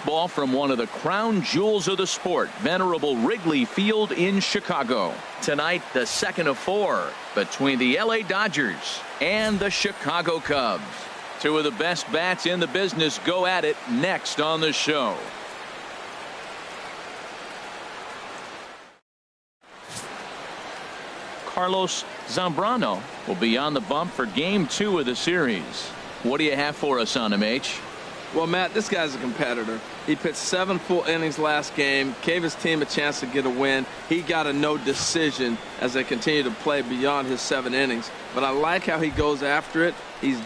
baseball from one of the crown jewels of the sport, venerable Wrigley Field in Chicago. Tonight, the second of 4 between the LA Dodgers and the Chicago Cubs. Two of the best bats in the business go at it next on the show. Carlos Zambrano will be on the bump for Game 2 of the series. What do you have for us on him, H? Well, Matt, this guy's a competitor. He pitched 7 full innings last game, gave his team a chance to get a win. He got a no decision as they continue to play beyond his 7 innings. But I like how he goes after it. He's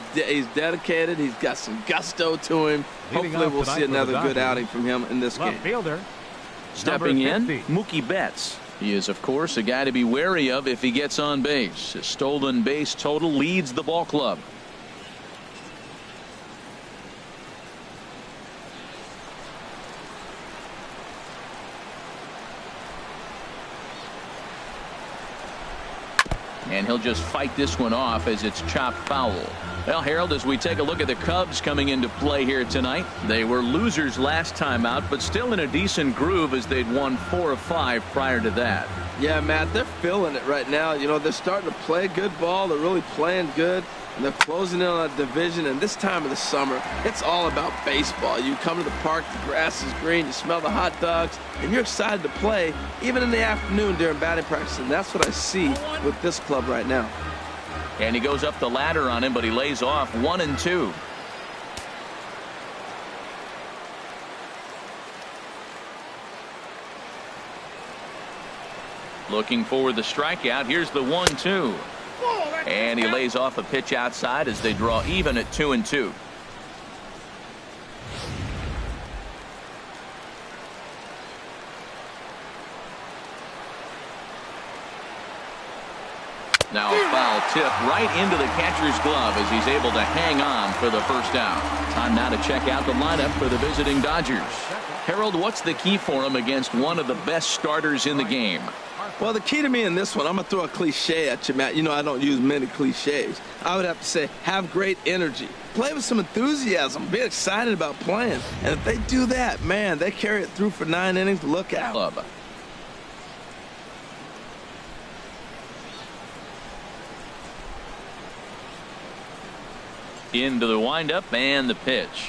dedicated. He's got some gusto to him. Hopefully we'll see another good outing from him in this game. Fielder, stepping in, Mookie Betts. He is, of course, a guy to be wary of if he gets on base. His stolen base total leads the ball club. And he'll just fight this one off as it's chopped foul. Well, Harold, as we take a look at the Cubs coming into play here tonight, they were losers last time out, but still in a decent groove as they'd won 4 of 5 prior to that. Yeah, Matt, they're feeling it right now. You know, they're starting to play good ball. They're really playing good. And they're closing in on a division. And this time of the summer, it's all about baseball. You come to the park, the grass is green, you smell the hot dogs, and you're excited to play, even in the afternoon during batting practice. And that's what I see with this club right now. And he goes up the ladder on him, but he lays off 1 and 2. Looking for the strikeout. Here's the 1-2. And he lays off a pitch outside as they draw even at 2 and 2. Now a foul tip right into the catcher's glove as he's able to hang on for the first out. Time now to check out the lineup for the visiting Dodgers. Harold, what's the key for him against one of the best starters in the game? Well, the key to me in this one, I'm going to throw a cliche at you, Matt. You know I don't use many cliches. I would have to say have great energy. Play with some enthusiasm. Be excited about playing. And if they do that, man, they carry it through for 9 innings. Look out. Into the windup and the pitch.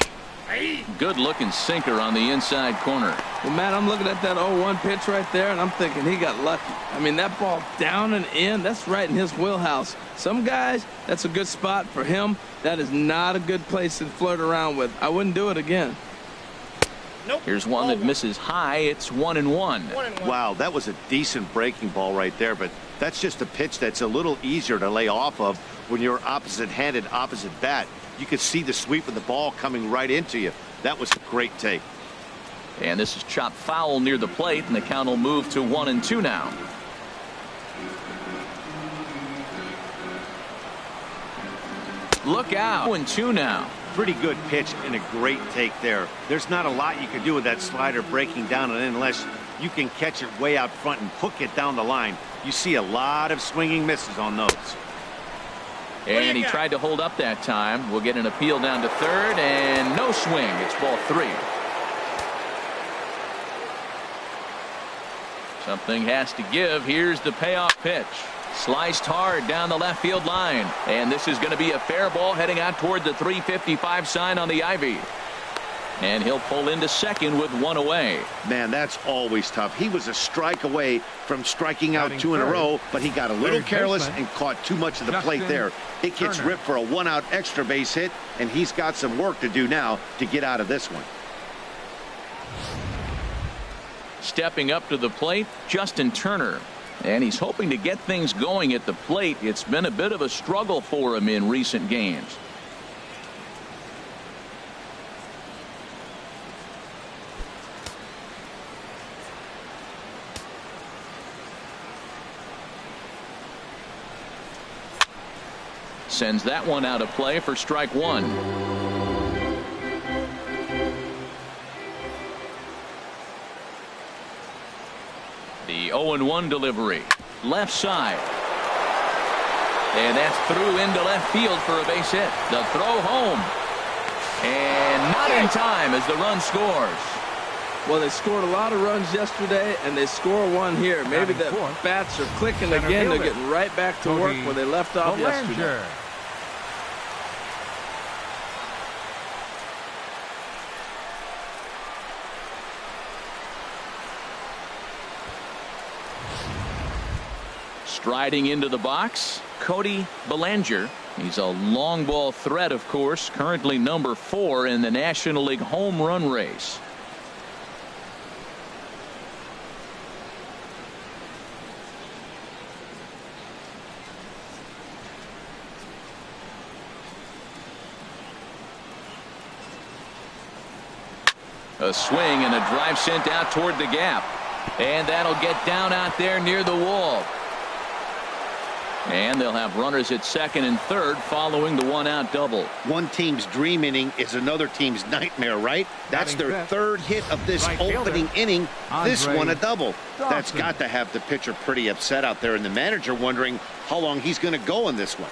Good looking sinker on the inside corner. Well, Matt, I'm looking at that 0-1 pitch right there, and I'm thinking he got lucky. I mean, that ball down and in, that's right in his wheelhouse. Some guys, that's a good spot for him. That is not a good place to flirt around with. I wouldn't do it again. Nope. Here's one that misses high. It's 1-1. Wow, that was a decent breaking ball right there, but that's just a pitch that's a little easier to lay off of when you're opposite-handed, opposite bat. You could see the sweep of the ball coming right into you. That was a great take. And this is chopped foul near the plate, and the count will move to 1-2 now. Look out. 1-2 now. Pretty good pitch and a great take there. There's not a lot you can do with that slider breaking down and in unless you can catch it way out front and hook it down the line. You see a lot of swinging misses on those. And he tried to hold up that time. We'll get an appeal down to third, and no swing. It's ball 3. Something has to give. Here's the payoff pitch. Sliced hard down the left field line. And this is going to be a fair ball heading out toward the 355 sign on the ivy. And he'll pull into second with 1 away. Man, that's always tough. He was a strike away from striking out 2 in a row, but he got a little careless and caught too much of the plate there. It gets ripped for a 1-out extra base hit, and he's got some work to do now to get out of this one. Stepping up to the plate, Justin Turner. And he's hoping to get things going at the plate. It's been a bit of a struggle for him in recent games. Sends that one out of play for strike 1. The 0-1 delivery. Left side. And that's through into left field for a base hit. The throw home. And not in time as the run scores. Well, they scored a lot of runs yesterday, and they score one here. Maybe the bats are clicking again. They're getting right back to work where they left off yesterday. Striding into the box, Bellinger. He's a long ball threat, of course, currently number 4 in the National League home run race. A swing and a drive sent out toward the gap. And that'll get down out there near the wall. And they'll have runners at second and third following the one-out double. One team's dream inning is another team's nightmare, right? That's their third hit of this opening inning. This one a double. That's got to have the pitcher pretty upset out there, and the manager wondering how long he's going to go in this one.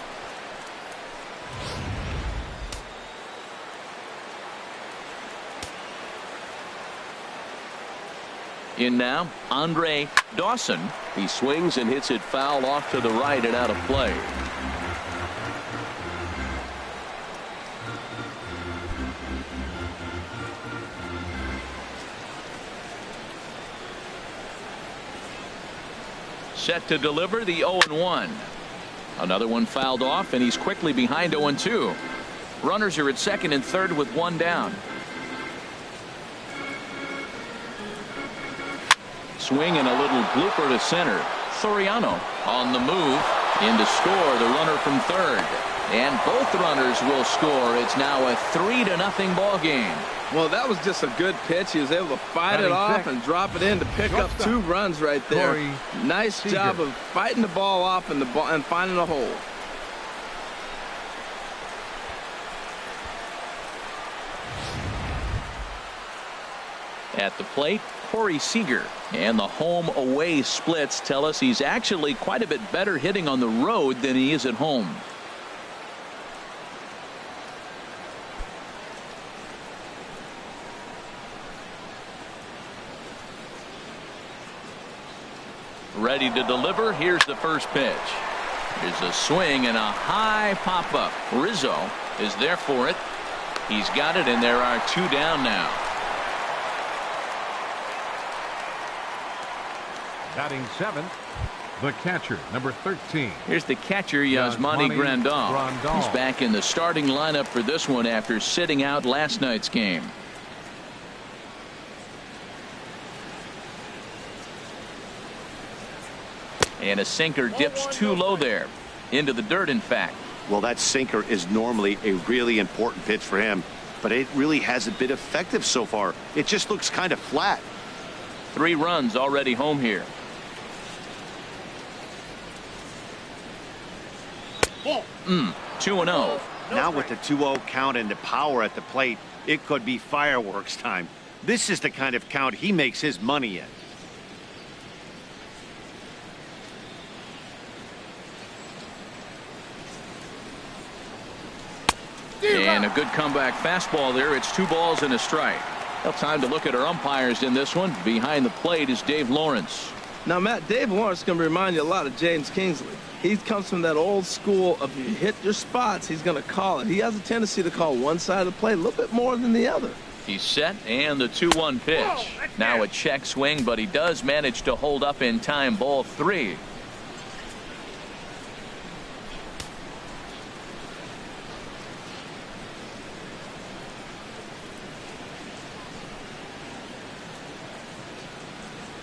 In now, Dawson. He swings and hits it foul off to the right and out of play. Set to deliver the 0-1. Another one fouled off, and he's quickly behind 0-2. Runners are at second and third with one down. Swing and a little blooper to center. Soriano on the move. In to score the runner from third. And both runners will score. It's now a 3-0 ball game. Well, that was just a good pitch. He was able to fight it off and drop it in to pick up 2 runs right there. Nice job of fighting the ball off and finding a hole. At the plate, SEAGER. And the home-away splits tell us he's actually quite a bit better hitting on the road than he is at home. Ready to deliver. Here's the first pitch. Here's a swing and a high pop-up. RIZZO is there for it. He's got it, and there are 2 down now. Batting 7th, the catcher, number 13. Here's the catcher, Yasmani Grandal. He's back in the starting lineup for this one after sitting out last night's game. And a sinker dips too low there. Into the dirt, in fact. Well, that sinker is normally a really important pitch for him, but it really hasn't been effective so far. It just looks kind of flat. 3 runs already home here. 2-0. Now with the 2-0 count and the power at the plate, it could be fireworks time. This is the kind of count he makes his money in. And a good comeback fastball there. It's 2 balls and a strike. Well, time to look at our umpires in this one. Behind the plate is Dave Lawrence. Now, Matt, Dave Lawrence is going to remind you a lot of James Kingsley. He comes from that old school of you hit your spots, he's going to call it. He has a tendency to call one side of the plate a little bit more than the other. He's set, and the 2-1 pitch. Now a check swing, but he does manage to hold up in time. Ball 3.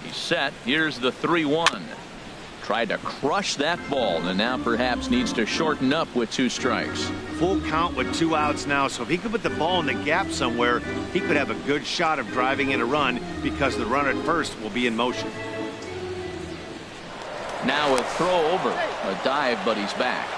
He's set. Here's the 3-1. Tried to crush that ball, and now perhaps needs to shorten up with 2 strikes. Full count with 2 outs now, so if he could put the ball in the gap somewhere, he could have a good shot of driving in a run because the runner at first will be in motion. Now a throw over. A dive, but he's back.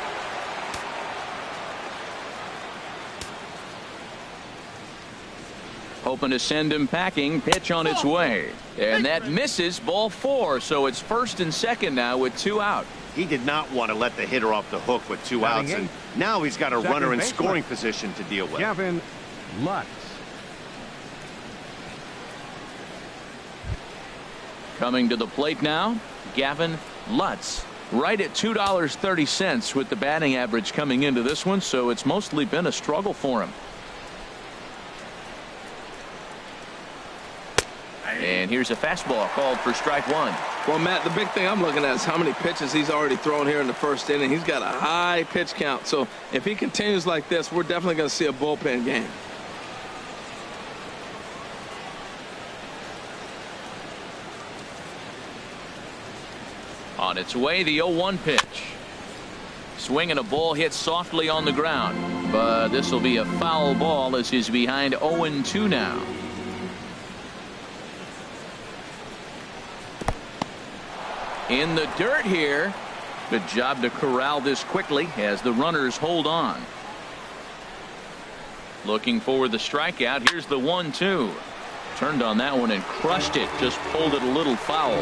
Hoping to send him packing. Pitch on its way. And that misses. Ball 4. So it's first and second now with 2 out. He did not want to let the hitter off the hook with 2 outs. And now he's got a runner in scoring position to deal with. GAVIN. Coming to the plate now, Gavin Lutz. Right at $2.30 with the batting average coming into this one, so it's mostly been a struggle for him. And here's a fastball called for strike one. Well, Matt, the big thing I'm looking at is how many pitches he's already thrown here in the first inning. He's got a high pitch count, so if he continues like this, we're definitely going to see a bullpen game. On its way, the 0-1 pitch. Swing and a ball hit softly on the ground, but this will be a foul ball as he's behind 0-2 now. In the dirt here. Good job to corral this quickly as the runners hold on. Looking for the strikeout. Here's the 1-2. Turned on that one and crushed it. Just pulled it a little foul.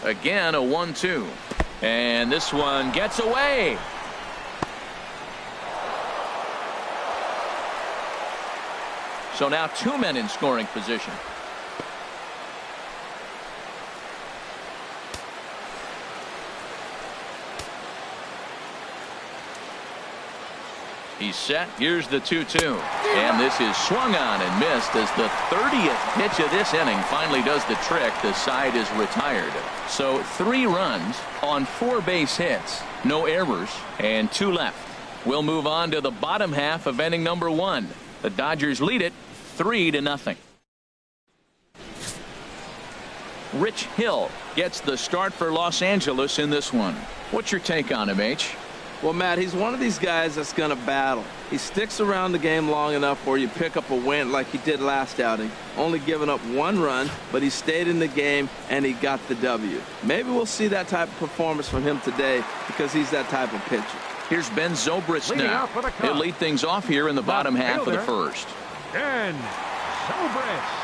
Again, a 1-2. And this one gets away. So now two men in scoring position. He's set. Here's the 2-2. And this is swung on and missed as the 30th pitch of this inning finally does the trick. The side is retired. So 3 runs on 4 base hits. No errors and 2 left. We'll move on to the bottom half of inning number 1. The Dodgers lead it 3-0. Rich Hill gets the start for Los Angeles in this one. What's your take on him, H? Well, Matt, he's one of these guys that's going to battle. He sticks around the game long enough where you pick up a win like he did last outing. Only giving up 1 run, but he stayed in the game and he got the W. Maybe we'll see that type of performance from him today because he's that type of pitcher. Here's Ben Zobrist now. He'll lead things off here in the bottom half of the first. Ben Zobrist.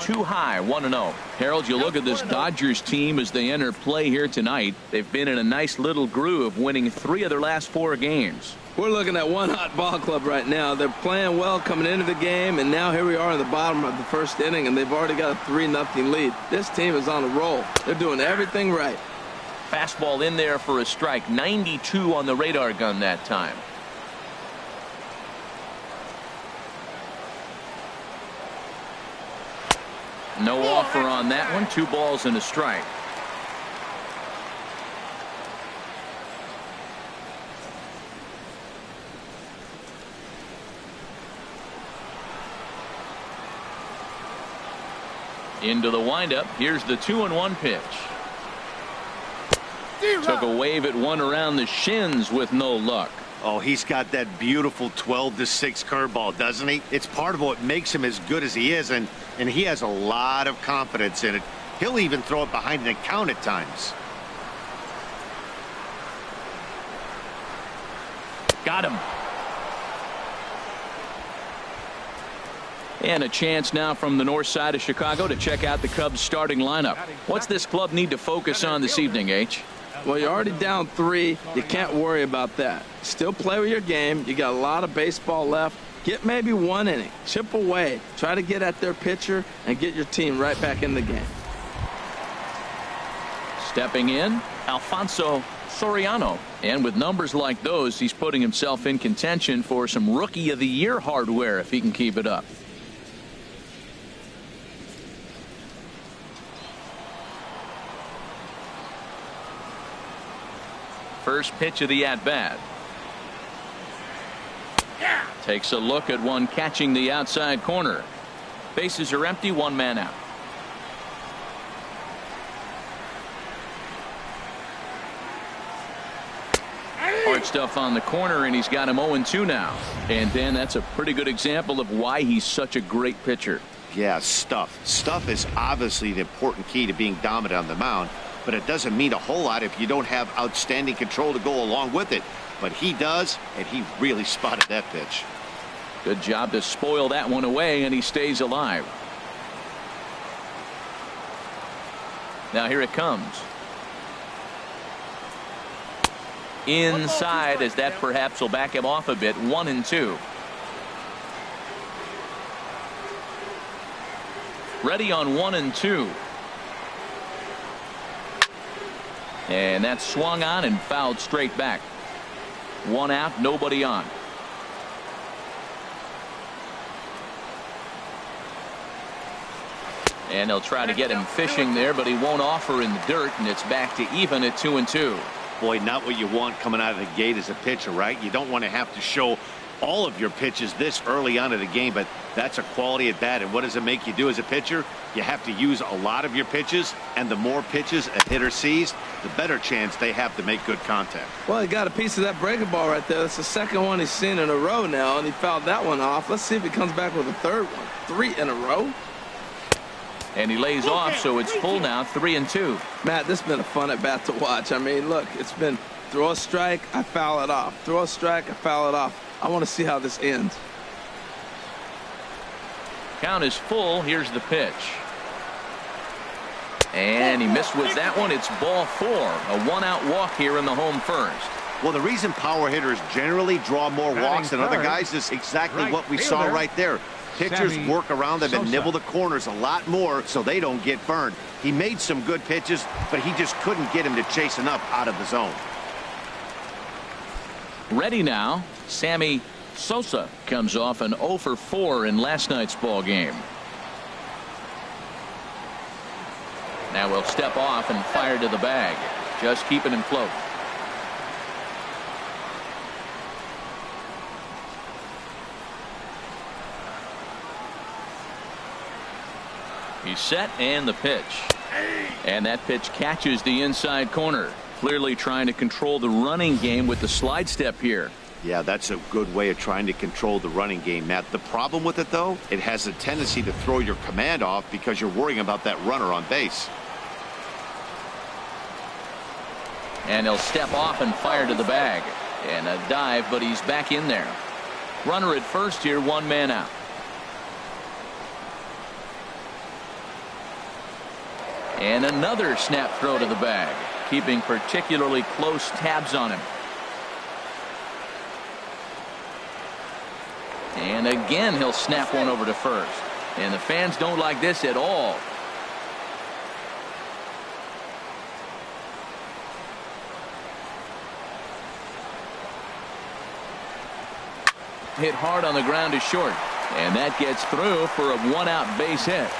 Too high, 1-0. Harold, you look at this Dodgers team as they enter play here tonight. They've been in a nice little groove, winning 3 of their last 4 games. We're looking at one hot ball club right now. They're playing well coming into the game, and now here we are in the bottom of the first inning, and they've already got a 3-0 lead. This team is on a roll. They're doing everything right. Fastball in there for a strike. 92 on the radar gun that time. No offer on that one. 2 balls and a strike. Into the windup. Here's the 2-1 pitch. Took a wave at one around the shins with no luck. Oh, he's got that beautiful 12-6 curveball, doesn't he? It's part of what makes him as good as he is, and he has a lot of confidence in it. He'll even throw it behind an count at times. Got him. And a chance now from the north side of Chicago to check out the Cubs starting lineup. What's this club need to focus on this evening, H? Well, you're already down 3. You can't worry about that. Still play with your game. You got a lot of baseball left. Get maybe 1 inning. Chip away. Try to get at their pitcher and get your team right back in the game. Stepping in, Alfonso Soriano. And with numbers like those, he's putting himself in contention for some Rookie of the Year hardware if he can keep it up. First pitch of the at-bat. Takes a look at one catching the outside corner. Bases are empty, 1 man out. Hard stuff on the corner, and he's got him 0-2 now. And Dan, that's a pretty good example of why he's such a great pitcher. Yeah, stuff. Stuff is obviously the important key to being dominant on the mound. But it doesn't mean a whole lot if you don't have outstanding control to go along with it. But he does, and he really spotted that pitch. Good job to spoil that one away, and he stays alive. Now here it comes. inside, as that perhaps will back him off a bit. 1-2. Ready on 1-2. And that's swung on and fouled straight back. 1 out, nobody on. And they'll try to get him fishing there, but he won't offer in the dirt, and it's back to even at 2-2. Boy, not what you want coming out of the gate as a pitcher, right? You don't want to have to show all of your pitches this early on in the game, but that's a quality at bat. And what does it make you do as a pitcher? You have to use a lot of your pitches, and the more pitches a hitter sees, the better chance they have to make good contact. Well, he got a piece of that breaking ball right there. That's the second one he's seen in a row now, and he fouled that one off. Let's see if he comes back with a third one. 3 in a row. And he lays off, so it's full now, 3-2. Matt, this has been a fun at bat to watch. I mean, look, it's been throw a strike, I foul it off. Throw a strike, I foul it off. I want to see how this ends. Count is full. Here's the pitch. And he missed with that one. It's ball 4. A 1-out walk here in the home first. Well, the reason power hitters generally draw more walks than other guys is exactly what we saw right there. Pitchers work around them and nibble the corners a lot more so they don't get burned. He made some good pitches, but he just couldn't get him to chase enough out of the zone. Ready now, Sammy Sosa comes off an 0 for 4 in last night's ball game. Now we'll step off and fire to the bag, just keeping him close. He's set, and the pitch. And that pitch catches the inside corner. Clearly trying to control the running game with the slide step here. Yeah, that's a good way of trying to control the running game, Matt. The problem with it, though, it has a tendency to throw your command off because you're worrying about that runner on base. And he'll step off and fire to the bag. And a dive, but he's back in there. Runner at first here, 1 man out. And another snap throw to the bag, keeping particularly close tabs on him. And again, he'll snap one over to first. And the fans don't like this at all. Hit hard on the ground to short. And that gets through for a 1-out base hit.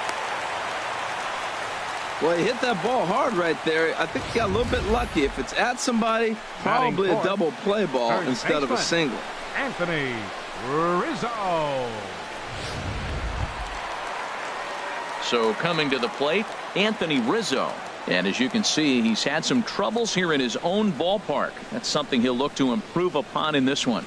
Well, he hit that ball hard right there. I think he got a little bit lucky. If it's at somebody, probably a double play ball instead of a single. Anthony Rizzo. So coming to the plate, Anthony Rizzo. And as you can see, he's had some troubles here in his own ballpark. That's something he'll look to improve upon in this one.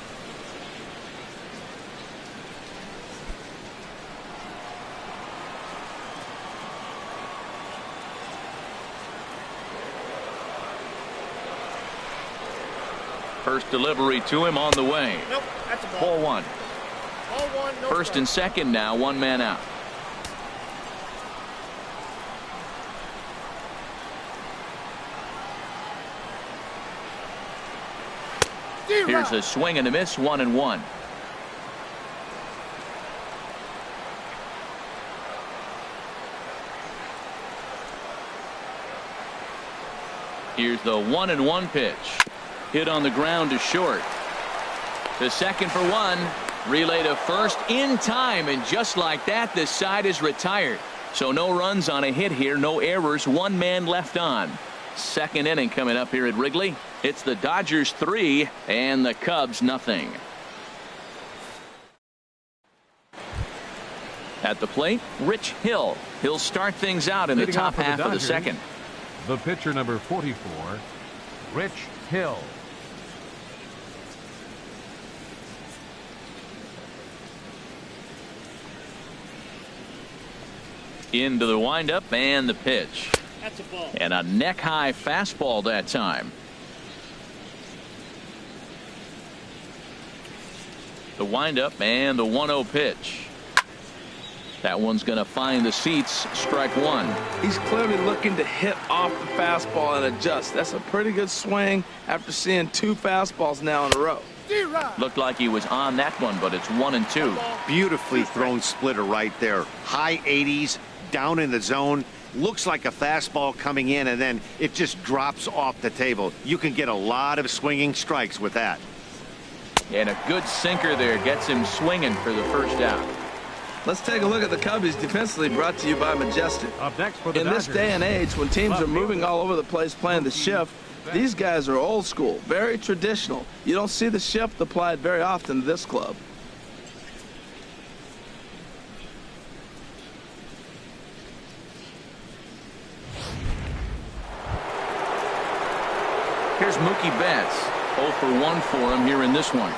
First delivery to him on the way. Nope, that's a ball. Ball 1. Ball 1, no First and second now, 1 man out. Here's a swing and a miss, 1-1. Here's the 1-1 pitch. Hit on the ground to short. To second for 1. Relay to first in time, and just like that, this side is retired. So no runs on a hit here, no errors, 1 man left on. Second inning coming up here at Wrigley. It's the Dodgers 3 and the Cubs nothing. At the plate, Rich Hill. He'll start things out in the top half of the second. The pitcher, number 44, Rich Hill. Into the windup and the pitch. That's a ball. And a neck-high fastball that time. The windup and the 1-0 pitch. That one's going to find the seats. Strike one. He's clearly looking to hit off the fastball and adjust. That's a pretty good swing after seeing 2 fastballs now in a row. Looked like he was on that one, but it's 1-2. Beautifully thrown splitter right there. High 80s, down in the zone. Looks like a fastball coming in, and then it just drops off the table. You can get a lot of swinging strikes with that. And a good sinker there gets him swinging for the first out. Let's take a look at the Cubbies defensively, brought to you by Majestic. Up next for the In this Dodgers, day and age, when teams are moving all over the place playing the shift, these guys are old school, very traditional. You don't see the shift applied very often to this club. Here's Mookie Betts. 0 for 1 for him here in this one.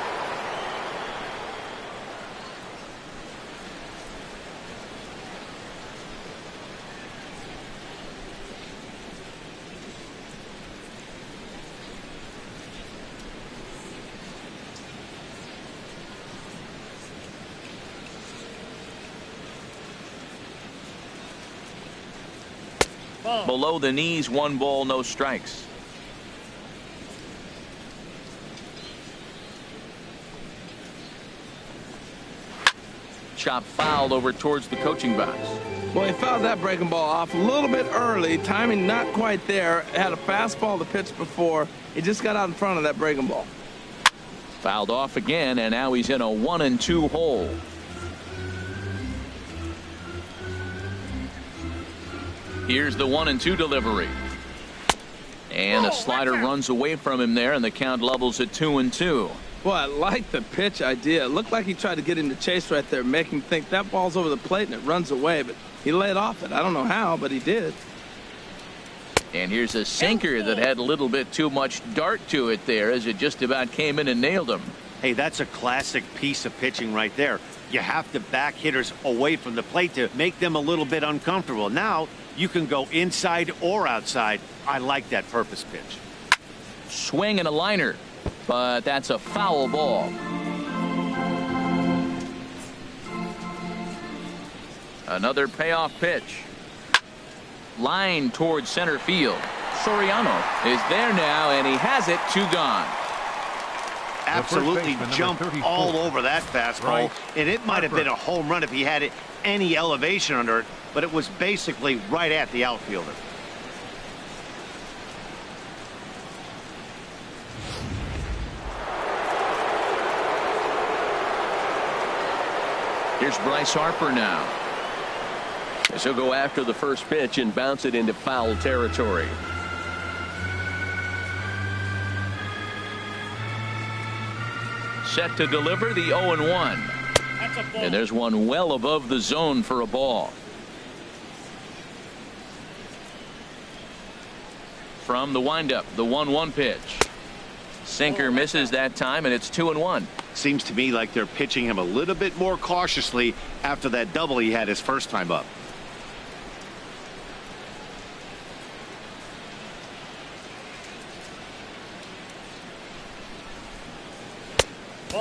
Below the knees, 1 ball, no strikes. Chop fouled over towards the coaching box. Well, he fouled that breaking ball off a little bit early. Timing not quite there. Had a fastball to pitch before. He just got out in front of that breaking ball. Fouled off again, and now he's in a 1-2 hole. Here's the 1-2 delivery. And a slider runs away from him there, and the count levels at 2-2. Well, I like the pitch idea. It looked like he tried to get him to chase right there, make him think that ball's over the plate and it runs away, but he laid off it. I don't know how, but he did. And here's a sinker that had a little bit too much dart to it there as it just about came in and nailed him. Hey, that's a classic piece of pitching right there. You have to back hitters away from the plate to make them a little bit uncomfortable. Now you can go inside or outside. I like that purpose pitch. Swing and a liner, but that's a foul ball. Another payoff pitch. Line towards center field. Soriano is there now, and he has it. 2 gone. Absolutely jumped all over that fastball, and it might have been a home run if he had any elevation under it, but it was basically right at the outfielder. Here's Bryce Harper now. As he'll go after the first pitch and bounce it into foul territory. Set to deliver the 0-1. And there's one well above the zone for a ball. From the windup, the 1-1 pitch. Sinker misses that time, and it's 2-1. Seems to me like they're pitching him a little bit more cautiously after that double he had his first time up.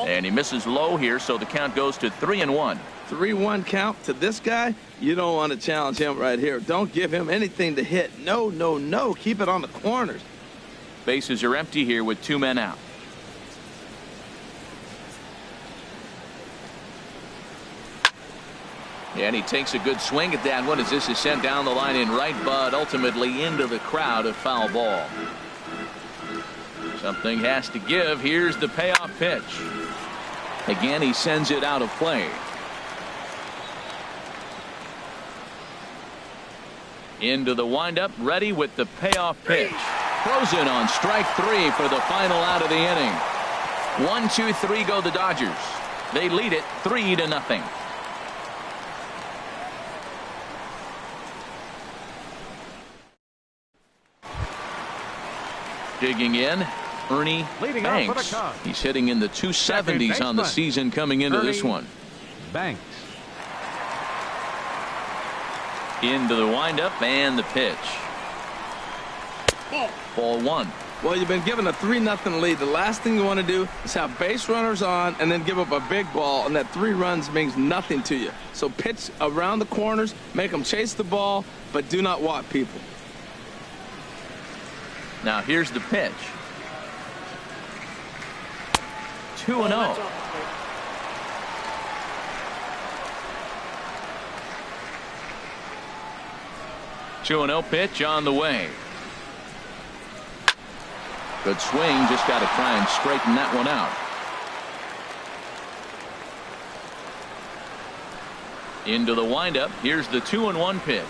And he misses low here, so the count goes to 3-1. 3-1 count to this guy. You don't want to challenge him right here. Don't give him anything to hit. No, no, no. Keep it on the corners. Bases are empty here with 2 men out. And he takes a good swing at that one as this is sent down the line in right, but ultimately into the crowd, a foul ball. Something has to give. Here's the payoff pitch. Again, he sends it out of play. Into the windup, ready with the payoff pitch. Throws in on strike 3 for the final out of the inning. 1-2-3 go the Dodgers. They lead it 3-0. Digging in, Ernie Banks. He's hitting in the 270s on the season coming into this one. Banks. Into the windup and the pitch. Ball 1. Well, you've been given a 3-0 lead. The last thing you want to do is have base runners on and then give up a big ball, and that 3 runs means nothing to you. So pitch around the corners, make them chase the ball, but do not walk people. Now here's the pitch. 2-0. 2-0 pitch on the way. Good swing, just got to try and straighten that one out. Into the windup. Here's the 2-1 pitch.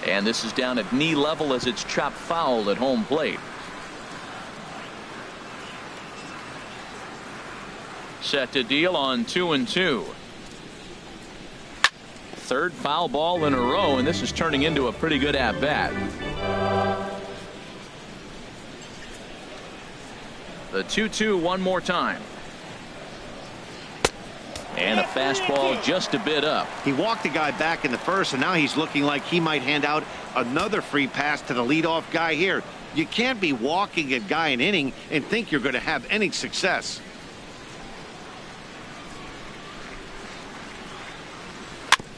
And this is down at knee level as it's chopped foul at home plate. Set to deal on 2-2. Third foul ball in a row, and this is turning into a pretty good at-bat. The 2-2 one more time. And a fastball just a bit up. He walked the guy back in the first, and now he's looking like he might hand out another free pass to the leadoff guy here. You can't be walking a guy an inning and think you're going to have any success.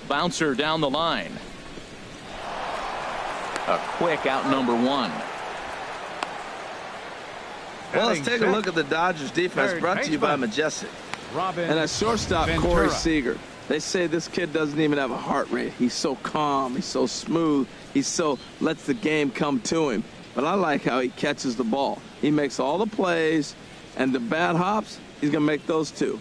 Bouncer down the line. A quick out number 1. Well, let's take a look at the Dodgers defense, brought to you by Majestic. And at shortstop, Corey Seager. They say this kid doesn't even have a heart rate. He's so calm. He's so smooth. He so lets the game come to him. But I like how he catches the ball. He makes all the plays, and the bad hops, he's going to make those too.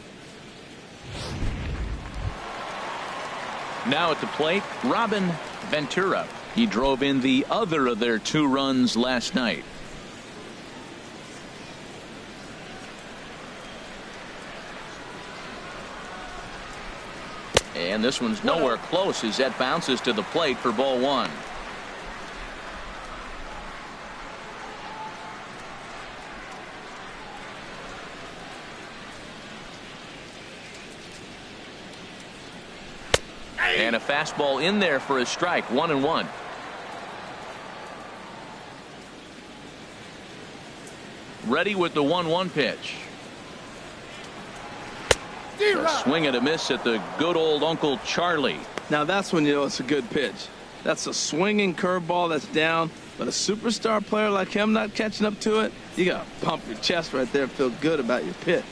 Now at the plate, Ventura. He drove in the other of their 2 runs last night. And this one's nowhere close as that bounces to the plate for ball 1. And a fastball in there for a strike. 1-1. Ready with the 1-1 pitch. A swing and a miss at the good old Uncle Charlie. Now that's when you know it's a good pitch. That's a swinging curveball that's down, but a superstar player like him not catching up to it, you got to pump your chest right there and feel good about your pitch.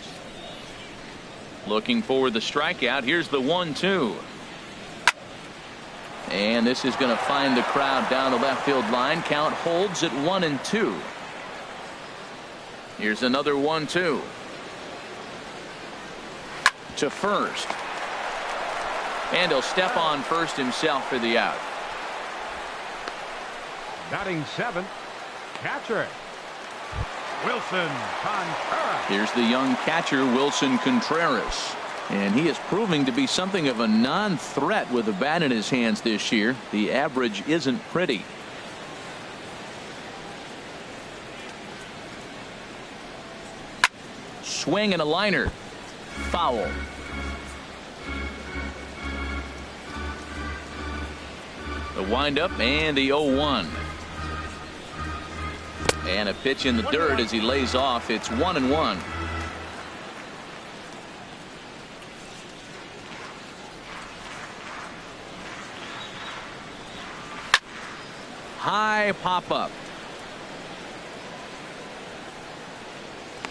Looking for the strikeout. Here's the 1-2. And this is going to find the crowd down the left field line. Count holds at 1-2. Here's another 1-2. To first. And he'll step on first himself for the out. Batting 7th, catcher Wilson Contreras. Here's the young catcher, Wilson Contreras. And he is proving to be something of a non-threat with the bat in his hands this year. The average isn't pretty. Swing and a liner. Foul. The windup and the 0-1. And a pitch in the dirt as he lays off. It's 1-1. High pop up.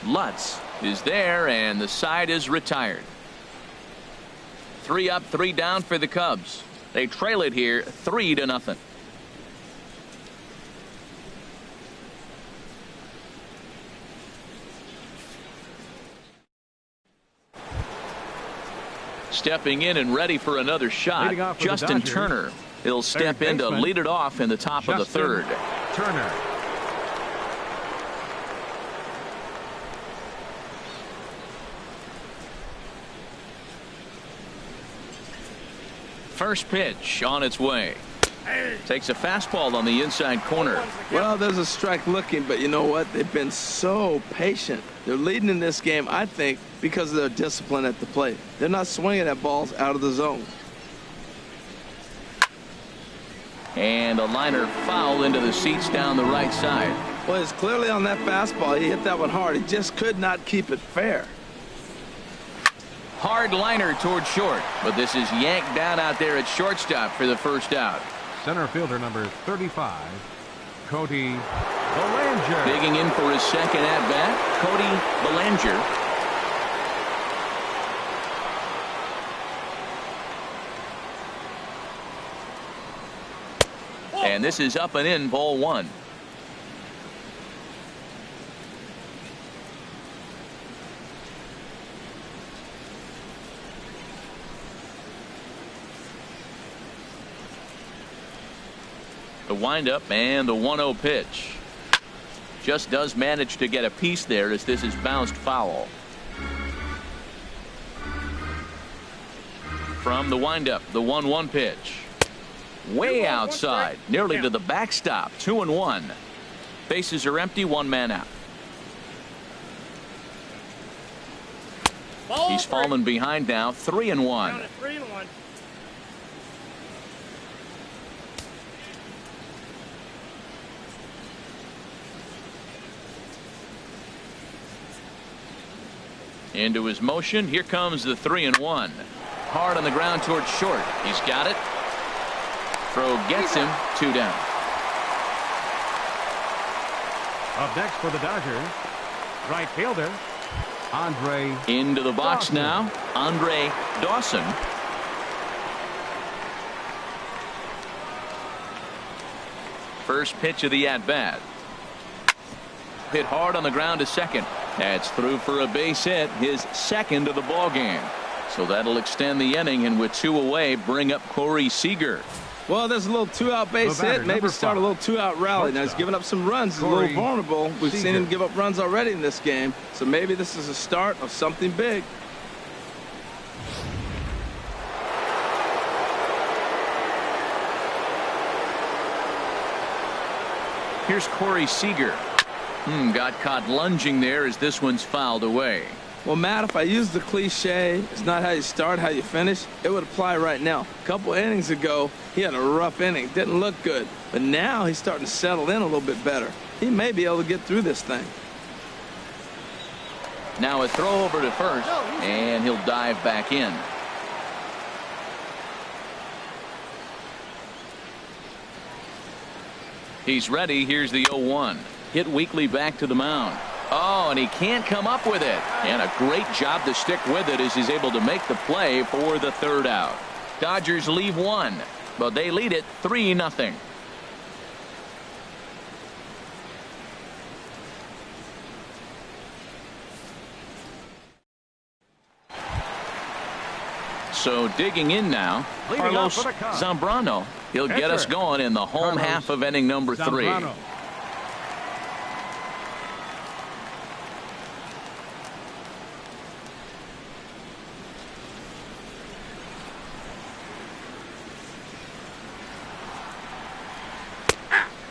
Lutz is there, and the side is retired. 3 up, 3 down for the Cubs. They trail it here 3-0. Stepping in and ready for another shot, Justin Turner. He'll step in to lead it off in the top of the 3rd. Turner. First pitch on its way. Takes a fastball on the inside corner. Well, there's a strike looking, but you know what? They've been so patient. They're leading in this game, I think, because of their discipline at the plate. They're not swinging at balls out of the zone. And a liner foul into the seats down the right side. Well, it's clearly on that fastball. He hit that one hard. He just could not keep it fair. Hard liner toward short, but this is yanked down out there at shortstop for the first out. Center fielder number 35, Cody Bellinger. Digging in for his second at bat, Cody Bellinger. And this is up and in, ball one. The windup and the 1-0 pitch. Just does manage to get a piece there as this is bounced foul. From the windup, the 1-1 pitch. Way outside, nearly to the backstop. 2-1. Bases are empty, one man out. He's fallen behind now, 3-1. Into his motion, here comes the 3-1. Hard on the ground towards short. He's got it. Throw gets him, 2 down. Up next for the Dodgers, right fielder Andre. Into the box Dawson. now, Andre Dawson. First pitch of the at-bat. Hit hard on the ground to second. That's through for a base hit, his second of the ball game. So that'll extend the inning, and with 2 away, bring up Corey Seager. Well, there's a little 2-out base hit. Maybe start a little 2-out rally. Now he's giving up some runs. He's a little vulnerable. We've seen him give up runs already in this game. So maybe this is a start of something big. Here's Corey Seager. Got caught lunging there as this one's fouled away. Well, Matt, if I use the cliche, it's not how you start, how you finish, it would apply right now. A couple innings ago, he had a rough inning. Didn't look good. But now he's starting to settle in a little bit better. He may be able to get through this thing. Now a throw over to first, and he'll dive back in. He's ready. Here's the 0-1. Hit weakly back to the mound. Oh, and he can't come up with it. And a great job to stick with it as he's able to make the play for the 3rd out. Dodgers leave 1, but they lead it 3-0. So digging in now, Carlos Zambrano. He'll get us going in the home half of inning number 3.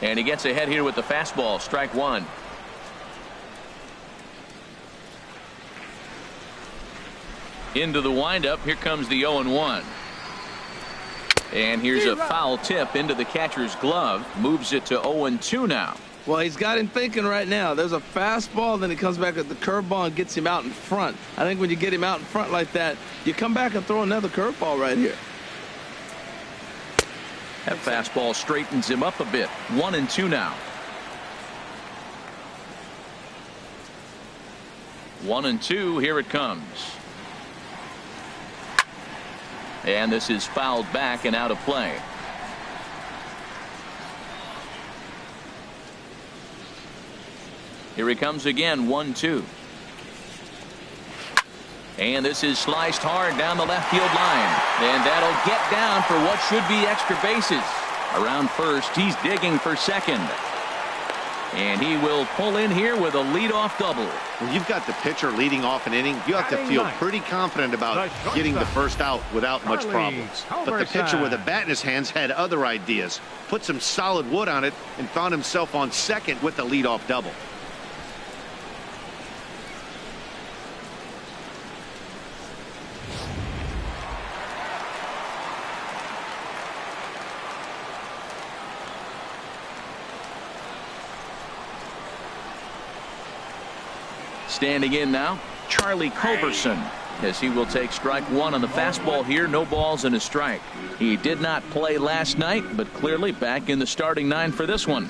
And he gets ahead here with the fastball, strike 1. Into the windup, here comes the 0-1. And here's a foul tip into the catcher's glove, moves it to 0-2 now. Well, he's got him thinking right now. There's a fastball, then he comes back with the curveball and gets him out in front. I think when you get him out in front like that, you come back and throw another curveball right here. That fastball straightens him up a bit. 1-2 now. 1-2, here it comes. And this is fouled back and out of play. Here he comes again, 1-2. And this is sliced hard down the left field line. And that'll get down for what should be extra bases. Around first, he's digging for second. And he will pull in here with a leadoff double. When you've got the pitcher leading off an inning, you have to feel pretty confident about getting the first out without much problems. But the pitcher with a bat in his hands had other ideas. Put some solid wood on it and found himself on second with the leadoff double. Standing in now, Charlie Culberson, as he will take strike one on the fastball here. No balls and a strike. He did not play last night, but clearly back in the starting nine for this one.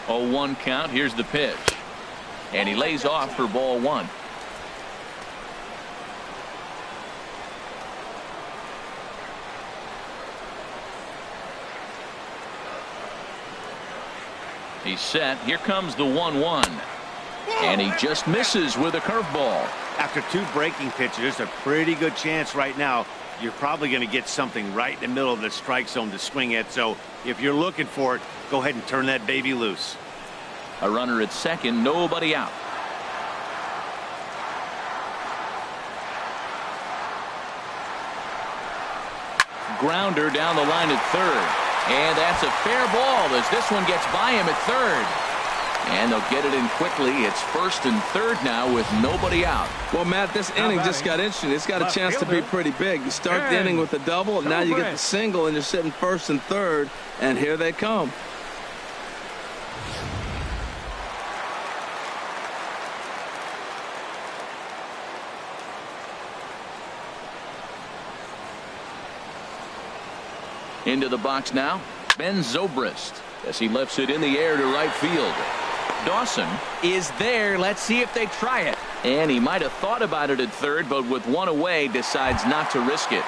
Oh, 1 count. Here's the pitch. And he lays off for ball one. He's set. Here comes the 1-1. And he just misses with a curveball. After 2 breaking pitches, there's a pretty good chance right now you're probably going to get something right in the middle of the strike zone to swing at. So if you're looking for it, go ahead and turn that baby loose. A runner at second, nobody out. Grounder down the line at third. And that's a fair ball as this one gets by him at third. And they'll get it in quickly. It's first and third now with nobody out. Well, Matt, this inning just got interesting. It's got a chance to be pretty big. You start the inning with a double, and now you get the single, and you're sitting first and third, and here they come. Into the box now, Ben ZOBRIST, as he lifts it in the air to right field. Dawson is there. Let's see if they try it. And he might have thought about it at third, but with one away, decides not to risk it.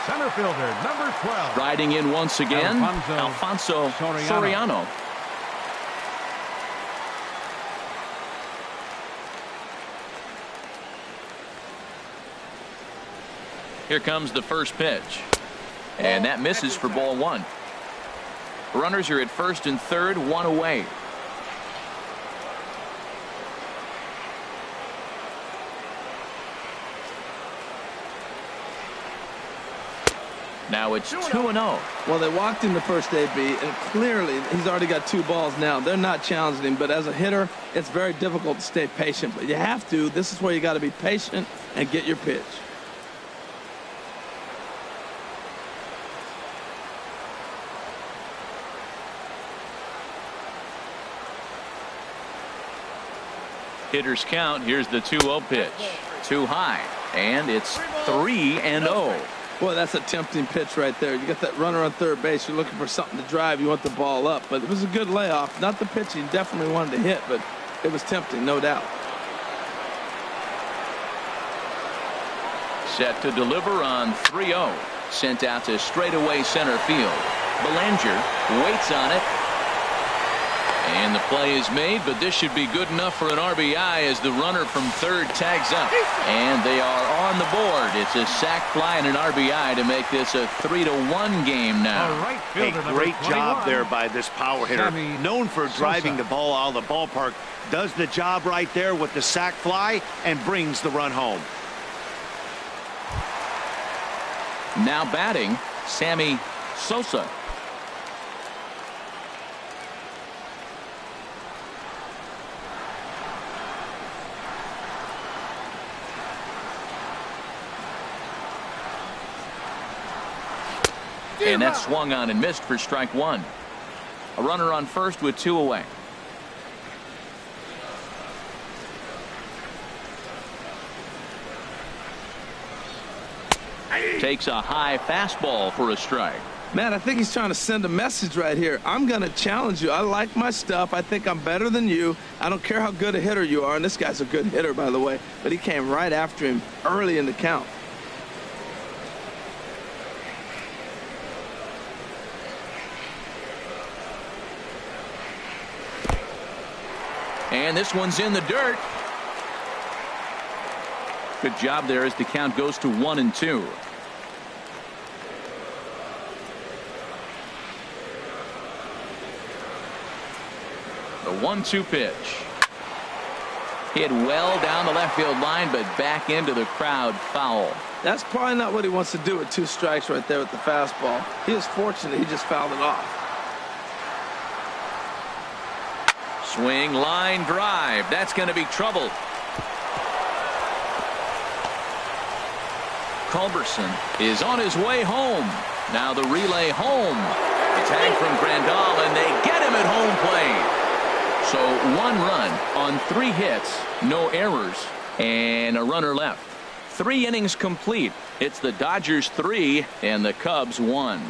Center fielder, number 12. Riding in once again, Alfonso Soriano. Here comes the first pitch. And that misses for ball one. Runners are at first and third, one away. Now it's 2-0. Well, they walked him the first AB, and clearly he's already got 2 balls now. They're not challenging him, but as a hitter, it's very difficult to stay patient. But you have to. This is where you got to be patient and get your pitch. Hitters count. Here's the 2-0 pitch. Too high. And it's 3-0. Boy, that's a tempting pitch right there. You got that runner on third base. You're looking for something to drive. You want the ball up. But it was a good layoff. Not the pitch he definitely wanted to hit, but it was tempting, no doubt. Set to deliver on 3-0. Sent out to straightaway center field. Bellinger waits on it. And the play is made, but this should be good enough for an RBI as the runner from third tags up. And they are on the board. It's a sac fly and an RBI to make this a 3-1 game now. Right Hey, fielder, great job 21. there by this power hitter. Sammy Known for driving Sosa. the ball out of the ballpark. Does the job right there with the sac fly and brings the run home. Now batting, Sammy Sosa. And that swung on and missed for strike one. A runner on first with 2 away. Takes a high fastball for a strike. Man, I think he's trying to send a message right here. I'm going to challenge you. I like my stuff. I think I'm better than you. I don't care how good a hitter you are. And this guy's a good hitter, by the way. But he came right after him early in the count. And this one's in the dirt. Good job there as the count goes to 1-2. The 1-2 pitch. Hit well down the left field line, but back into the crowd foul. That's probably not what he wants to do with 2 strikes right there with the fastball. He was fortunate he just fouled it off. Swing, line drive. That's going to be trouble. Culberson is on his way home. Now the relay home. The tag from Grandal, and they get him at home plate. So 1 run on 3 hits, no errors, and a runner left. 3 innings complete. It's the Dodgers 3 and the Cubs 1.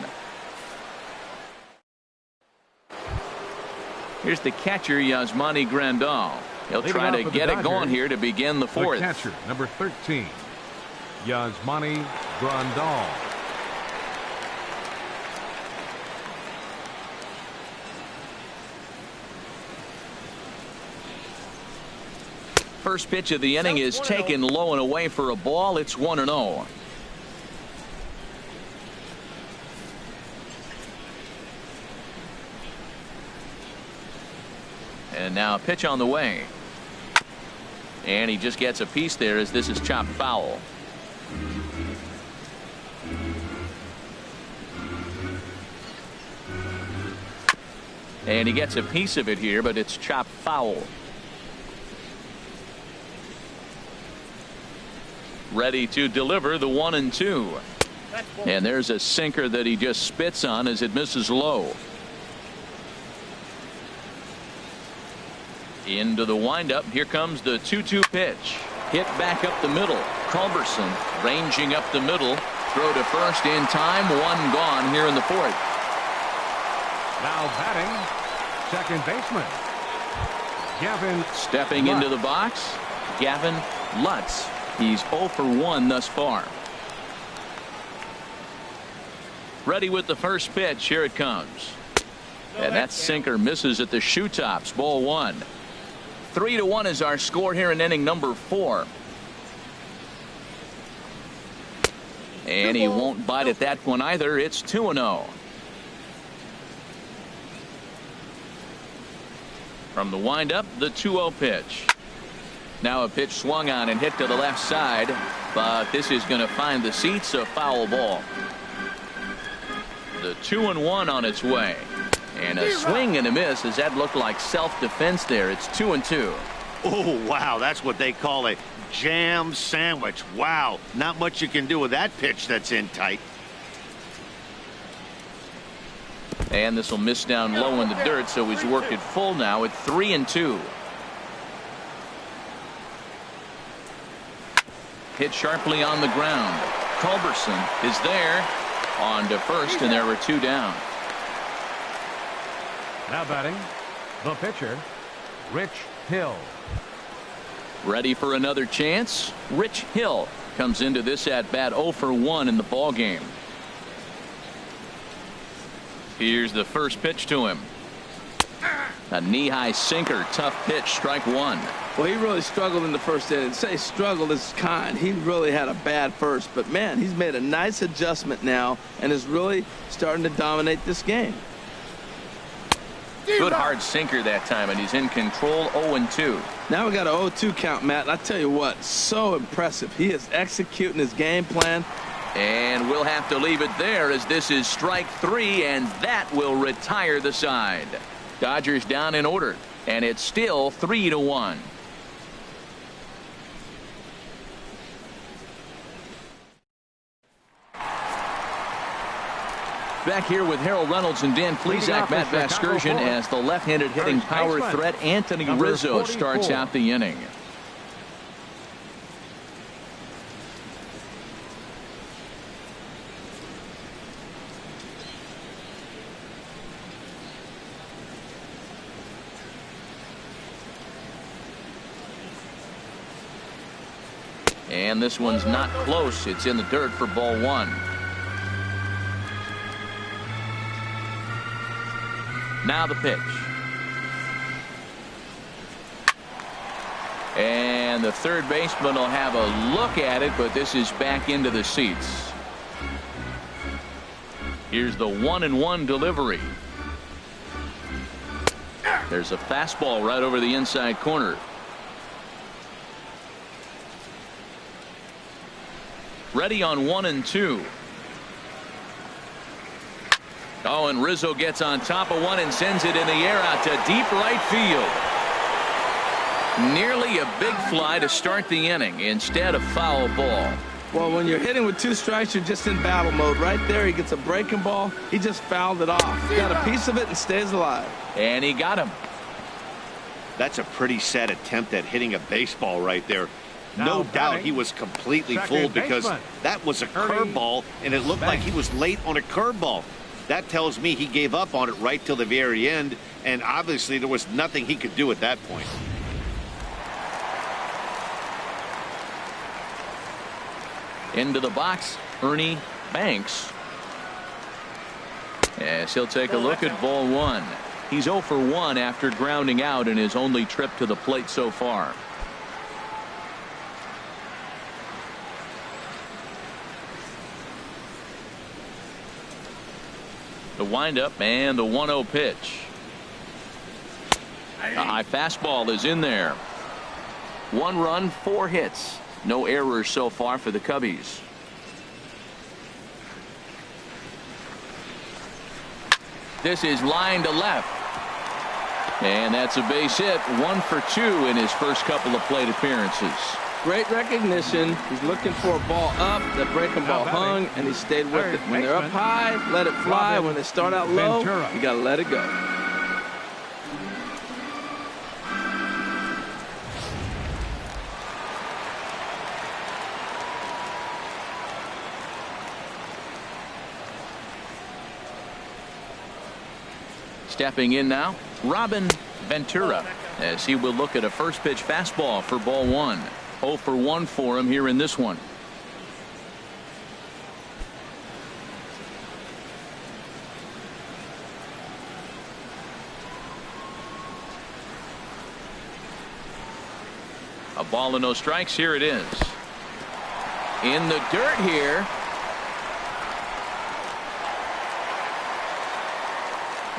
Here's the catcher, Yasmani Grandal. He'll try to get it going here to begin the 4th. The catcher, number 13, Yasmani Grandal. First pitch of the inning is taken low and away for a ball. It's 1-0. And now a pitch on the way. And he just gets a piece there as this is chopped foul. And he gets a piece of it here, but it's chopped foul. Ready to deliver the 1-2. And there's a sinker that he just spits on as it misses low. Into the windup. Here comes the 2-2 pitch. Hit back up the middle. Culberson ranging up the middle. Throw to first in time. 1 gone here in the 4th. Now batting, second baseman, Gavin. Stepping into the box, Gavin Lutz. He's 0 for 1 thus far. Ready with the first pitch. Here it comes. And that sinker misses at the shoe tops. Ball 1. 3-1 is our score here in inning number 4. And he won't bite at that one either. It's 2-0. From the windup, the 2-0 pitch. Now a pitch swung on and hit to the left side, but this is going to find the seats. A foul ball. The 2-1 on its way. And a swing and a miss as that looked like self-defense there. It's 2-2. Oh, wow. That's what they call a jam sandwich. Wow. Not much you can do with that pitch that's in tight. And this will miss down low in the dirt, so he's worked it full now at 3-2. Hit sharply on the ground. Culberson is there on to first, and there were 2 down. Now batting, the pitcher, Rich Hill. Ready for another chance. Rich Hill comes into this at bat 0 for 1 in the ball game. Here's the first pitch to him. A knee-high sinker. Tough pitch. Strike 1. Well, he really struggled in the first inning. Say struggled is kind. He really had a bad first, but man, he's made a nice adjustment now and is really starting to dominate this game. Good hard sinker that time, and he's in control. 0-2. Now we got an 0-2 count, Matt. And I tell you what, so impressive. He is executing his game plan. And we'll have to leave it there as this is strike 3, and that will retire the side. Dodgers down in order, and it's still 3-1. Back here with Harold Reynolds and Dan Plesac, Matt Vasgersian, as the left-handed hitting power threat Anthony Rizzo starts out the inning. And this one's not close. It's in the dirt for ball 1. Now the pitch. And the third baseman will have a look at it, but this is back into the seats. Here's the 1-1 delivery. There's a fastball right over the inside corner. Ready on 1-2. Oh, and Rizzo gets on top of one and sends it in the air out to deep right field. Nearly a big fly to start the inning instead of foul ball. Well, when you're hitting with 2 strikes, you're just in battle mode. Right there, he gets a breaking ball. He just fouled it off. Got a piece of it and stays alive. And he got him. That's a pretty sad attempt at hitting a baseball right there. No doubt he was completely fooled because that was a curveball, and it looked like he was late on a curveball. That tells me he gave up on it right till the very end, and obviously there was nothing he could do at that point. Into the box, Ernie Banks. As he'll take a look at ball 1. He's 0 for 1 after grounding out in his only trip to the plate so far. The windup and the 1-0 pitch. A high fastball is in there. 1 run, 4 hits. No errors so far for the Cubbies. This is line to left. And that's a base hit. 1 for 2 in his first couple of plate appearances. Great recognition. He's looking for a ball up. That breaking ball hung, and he stayed with it. When they're up high, let it fly. When they start out low, you got to let it go. Stepping in now, Ventura, as he will look at a first pitch fastball for ball 1. 0 for 1 for him here in this one. A ball and no strikes. Here it is. In the dirt here.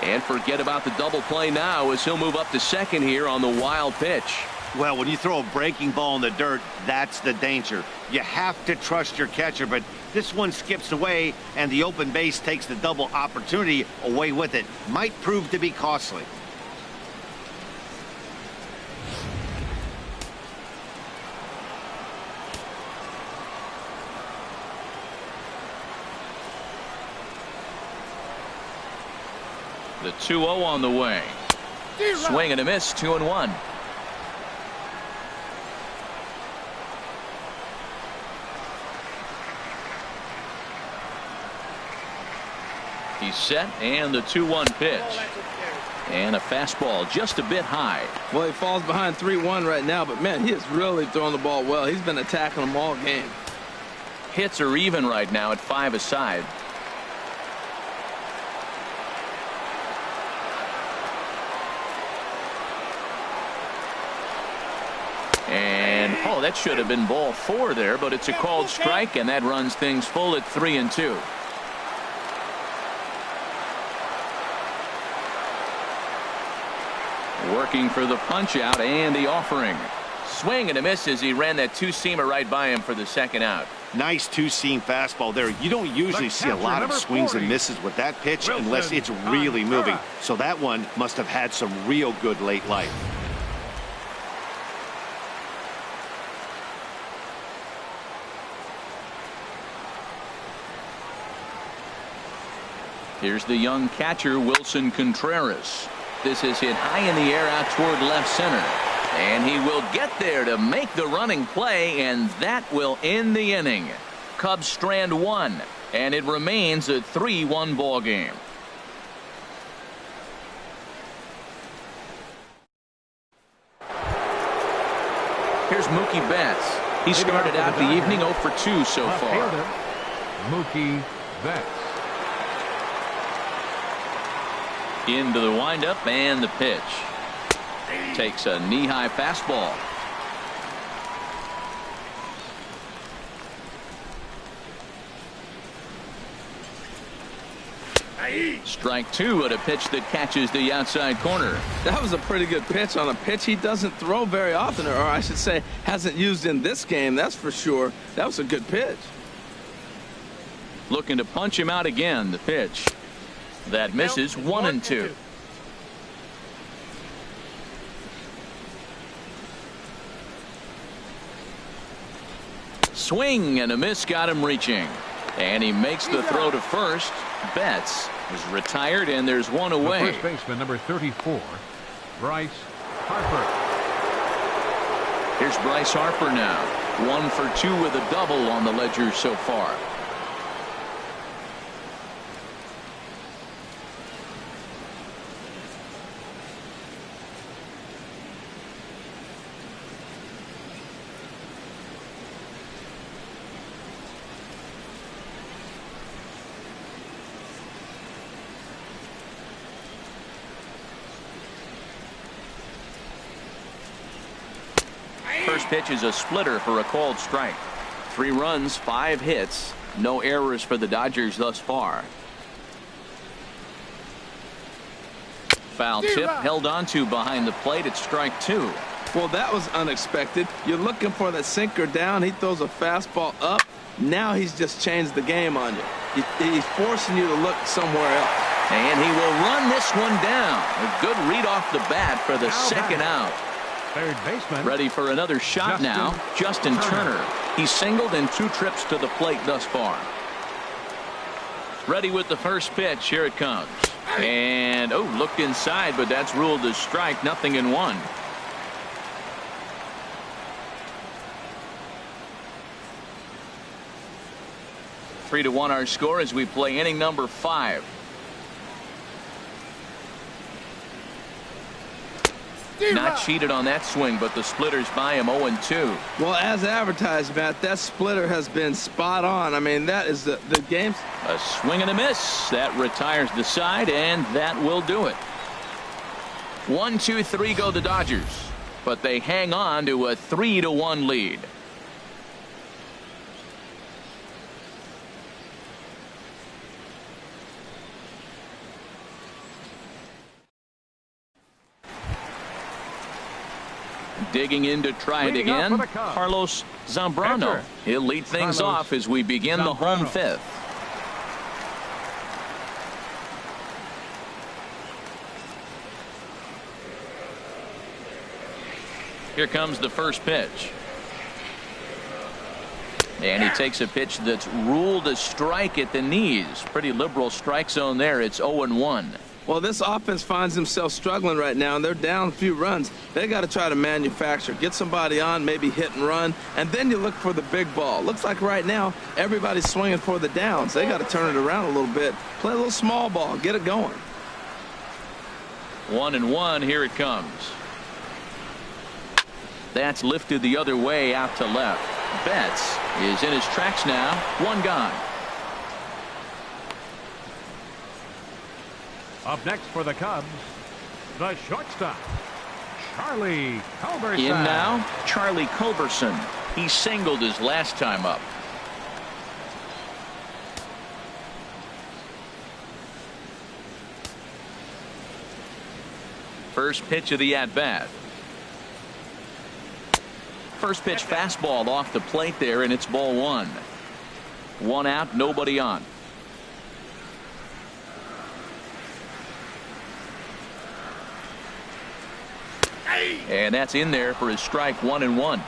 And forget about the double play now as he'll move up to second here on the wild pitch. Well, when you throw a breaking ball in the dirt, that's the danger. You have to trust your catcher, but this one skips away, and the open base takes the double opportunity away with it. Might prove to be costly. The 2-0 on the way. Swing and a miss, 2-1. He's set, and the 2-1 pitch. And a fastball just a bit high. Well, he falls behind 3-1 right now, but man, he is really throwing the ball well. He's been attacking them all game. Hits are even right now at 5 aside. And oh, that should have been ball 4 there, but it's a called strike, and that runs things full at 3-2. Working for the punch out and the offering. Swing and a miss as he ran that 2-seamer right by him for the second out. Nice 2-seam fastball there. You don't usually see a lot of swings and misses with that pitch unless it's really moving. So that one must have had some real good late life. Here's the young catcher, Wilson Contreras. This is hit high in the air out toward left center. And he will get there to make the running play, and that will end the inning. Cubs strand 1, and it remains a 3-1 ball game. Here's Mookie Betts. He started out the evening 0 for 2 so far. Mookie Betts. Into the windup and the pitch. Takes a knee-high fastball. Strike 2 at a pitch that catches the outside corner. That was a pretty good pitch on a pitch he doesn't throw very often, or I should say hasn't used in this game, that's for sure. That was a good pitch. Looking to punch him out again. The pitch. That misses, 1-2. swing and a miss got him reaching. And he makes the throw to first. Betts is retired, and there's one away. The first baseman, number 34, Bryce Harper. Here's Bryce Harper now. 1 for 2 with a double on the ledger so far. First pitch is a splitter for a called strike. 3 runs, 5 hits, no errors for the Dodgers thus far. Foul tip held onto behind the plate at strike 2. Well, that was unexpected. You're looking for that sinker down. He throws a fastball up. Now he's just changed the game on you. He's forcing you to look somewhere else. And he will run this one down. A good read off the bat for the second out. Third baseman. Ready for another shot now. Justin Turner. He's singled in 2 trips to the plate thus far. Ready with the first pitch. Here it comes. And, looked inside, but that's ruled as strike. Nothing in 1. Three to 1 our score as we play inning number 5. Not cheated on that swing, but the splitters by him 0-2. Well, as advertised, Matt, that splitter has been spot on. I mean, that is the game's. A swing and a miss. That retires the side, and that will do it. 1-2-3 go the Dodgers, but they hang on to a 3-1 lead. Digging in to try it again, Carlos Zambrano. He'll lead things off as we begin the home 5th. Here comes the first pitch. And he takes a pitch that's ruled a strike at the knees. Pretty liberal strike zone there. It's 0-1. Well, this offense finds themselves struggling right now, and they're down a few runs. They got to try to manufacture, get somebody on, maybe hit and run, and then you look for the big ball. Looks like right now everybody's swinging for the downs. They got to turn it around a little bit, play a little small ball, get it going. 1-1. Here it comes. That's lifted the other way out to left. Betts is in his tracks now. 1 gone. Up next for the Cubs, the shortstop, Charlie Culberson. In now, Charlie Culberson. He singled his last time up. First pitch of the at-bat. First pitch fastball off the plate there, and it's ball 1. 1 out, nobody on. And that's in there for his strike. 1-1.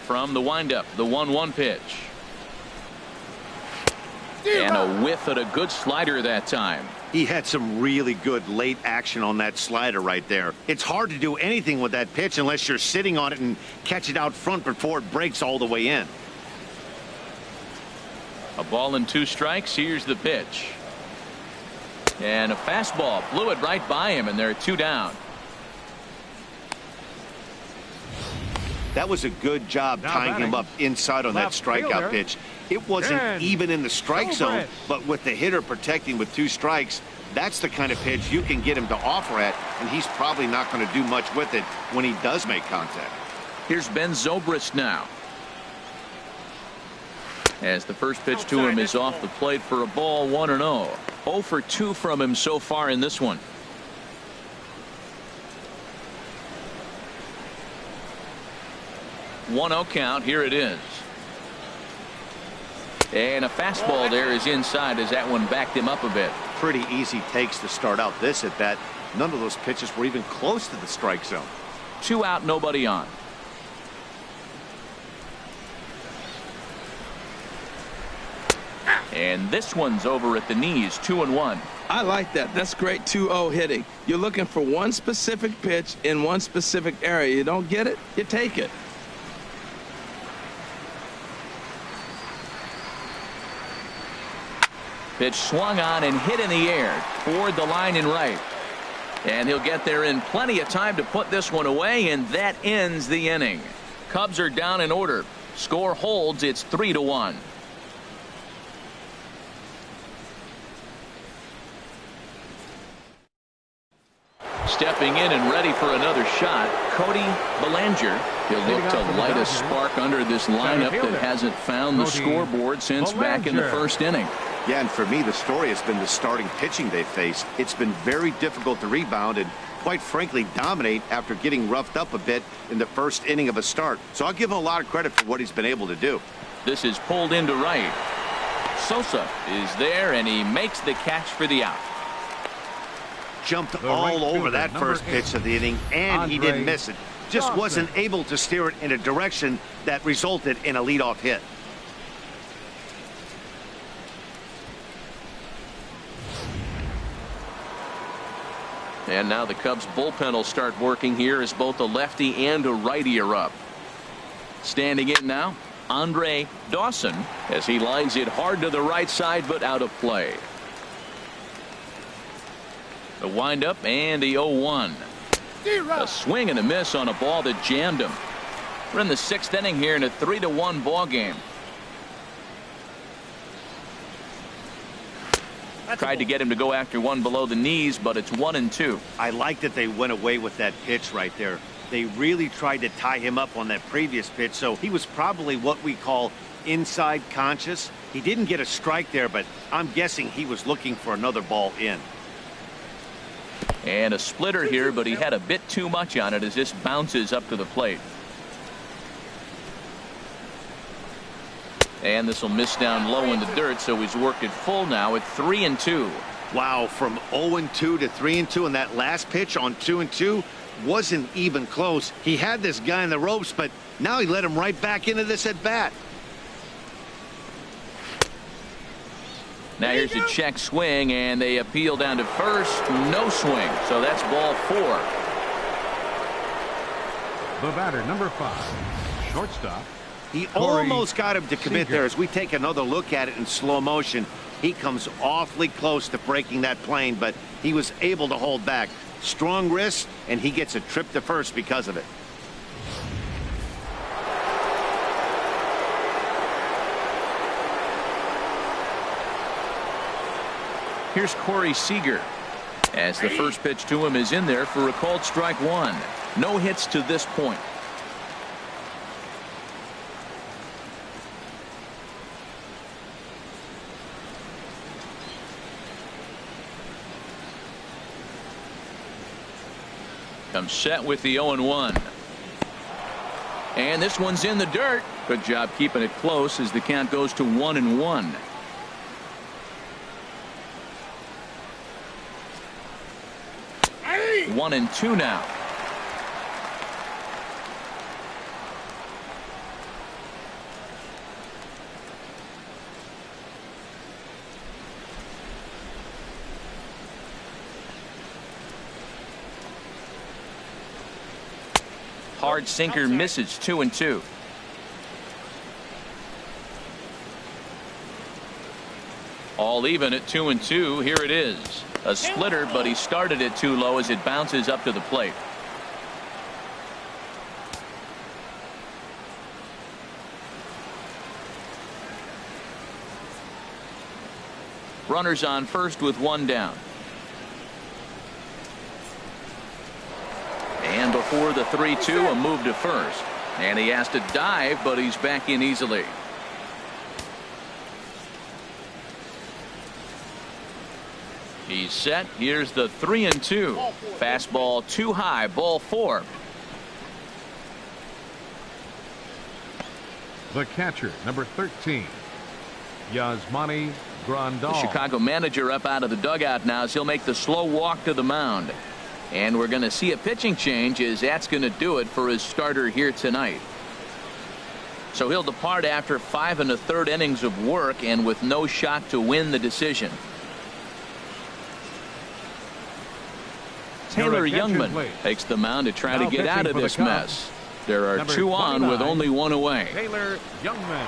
From the windup, the 1-1 pitch. And a whiff at a good slider that time. He had some really good late action on that slider right there. It's hard to do anything with that pitch unless you're sitting on it and catch it out front before it breaks all the way in. A ball and 2 strikes. Here's the pitch. And a fastball blew it right by him, and there are 2 down. That was a good job tying him up inside on that strikeout pitch. It wasn't even in the strike zone, but with the hitter protecting with 2 strikes, that's the kind of pitch you can get him to offer at, and he's probably not going to do much with it when he does make contact. Here's Ben Zobrist now. As the first pitch to him is off the plate for a ball. 1-0. 0 for 2 from him so far in this one. One 0 count. Here it is. And a fastball there is inside as that one backed him up a bit. Pretty easy takes to start out this at bat. None of those pitches were even close to the strike zone. 2 out, nobody on. And this one's over at the knees, 2-1. I like that. That's great 2-0 hitting. You're looking for one specific pitch in one specific area. You don't get it, you take it. Pitch swung on and hit in the air toward the line and right. And he'll get there in plenty of time to put this one away, and that ends the inning. Cubs are down in order. Score holds. It's 3-1. Stepping in and ready for another shot, Cody Bellinger. He'll look to light a spark under this lineup that hasn't found the scoreboard since back in the first inning. Yeah, and for me, the story has been the starting pitching they faced. It's been very difficult to rebound and, quite frankly, dominate after getting roughed up a bit in the first inning of a start. So I'll give him a lot of credit for what he's been able to do. This is pulled into right. Sosa is there, and he makes the catch for the out. Jumped all over that first pitch of the inning, and he didn't miss it. Just wasn't able to steer it in a direction that resulted in a leadoff hit. And now the Cubs bullpen will start working here as both a lefty and a righty are up. Standing in now, Dawson, as he lines it hard to the right side but out of play. The windup and the 0-1. A swing and a miss on a ball that jammed him. We're in the 6th inning here in a 3-1 ball game. Tried to get him to go after one below the knees, but it's 1-2. I like that they went away with that pitch right there. They really tried to tie him up on that previous pitch, so he was probably what we call inside conscious. He didn't get a strike there, but I'm guessing he was looking for another ball in. And a splitter here, but he had a bit too much on it as this bounces up to the plate. And this will miss down low in the dirt, so he's worked it full now at 3-2. Wow, from 0-2 to 3-2, and that last pitch on 2-2 wasn't even close. He had this guy in the ropes, but now he let him right back into this at bat. Now here's a check swing, and they appeal down to first. No swing, so that's ball 4. The batter, number 5, shortstop. He almost got him to commit there. As we take another look at it in slow motion, he comes awfully close to breaking that plane, but he was able to hold back. Strong wrist, and he gets a trip to first because of it. Here's SEAGER, as the first pitch to him is in there for a called strike 1. No hits to this point. Comes set with the 0-1. And this one's in the dirt. Good job keeping it close as the count goes to 1-1. Hey! 1-2 now. Hard sinker misses, 2-2. All even at 2-2. Here it is. A splitter, but he started it too low as it bounces up to the plate. Runners on first with 1 down. And before the 3-2, a move to first. And he has to dive, but he's back in easily. He's set. Here's the 3-2. Fastball too high, ball 4. The catcher, number 13. Yasmani Grandal. The Chicago manager up out of the dugout now as he'll make the slow walk to the mound. And we're going to see a pitching change as that's going to do it for his starter here tonight. So he'll depart after 5 1/3 innings of work and with no shot to win the decision. Taylor Youngman takes the mound to try to get out of this mess. There are 2 on with only 1 away. Taylor Youngman.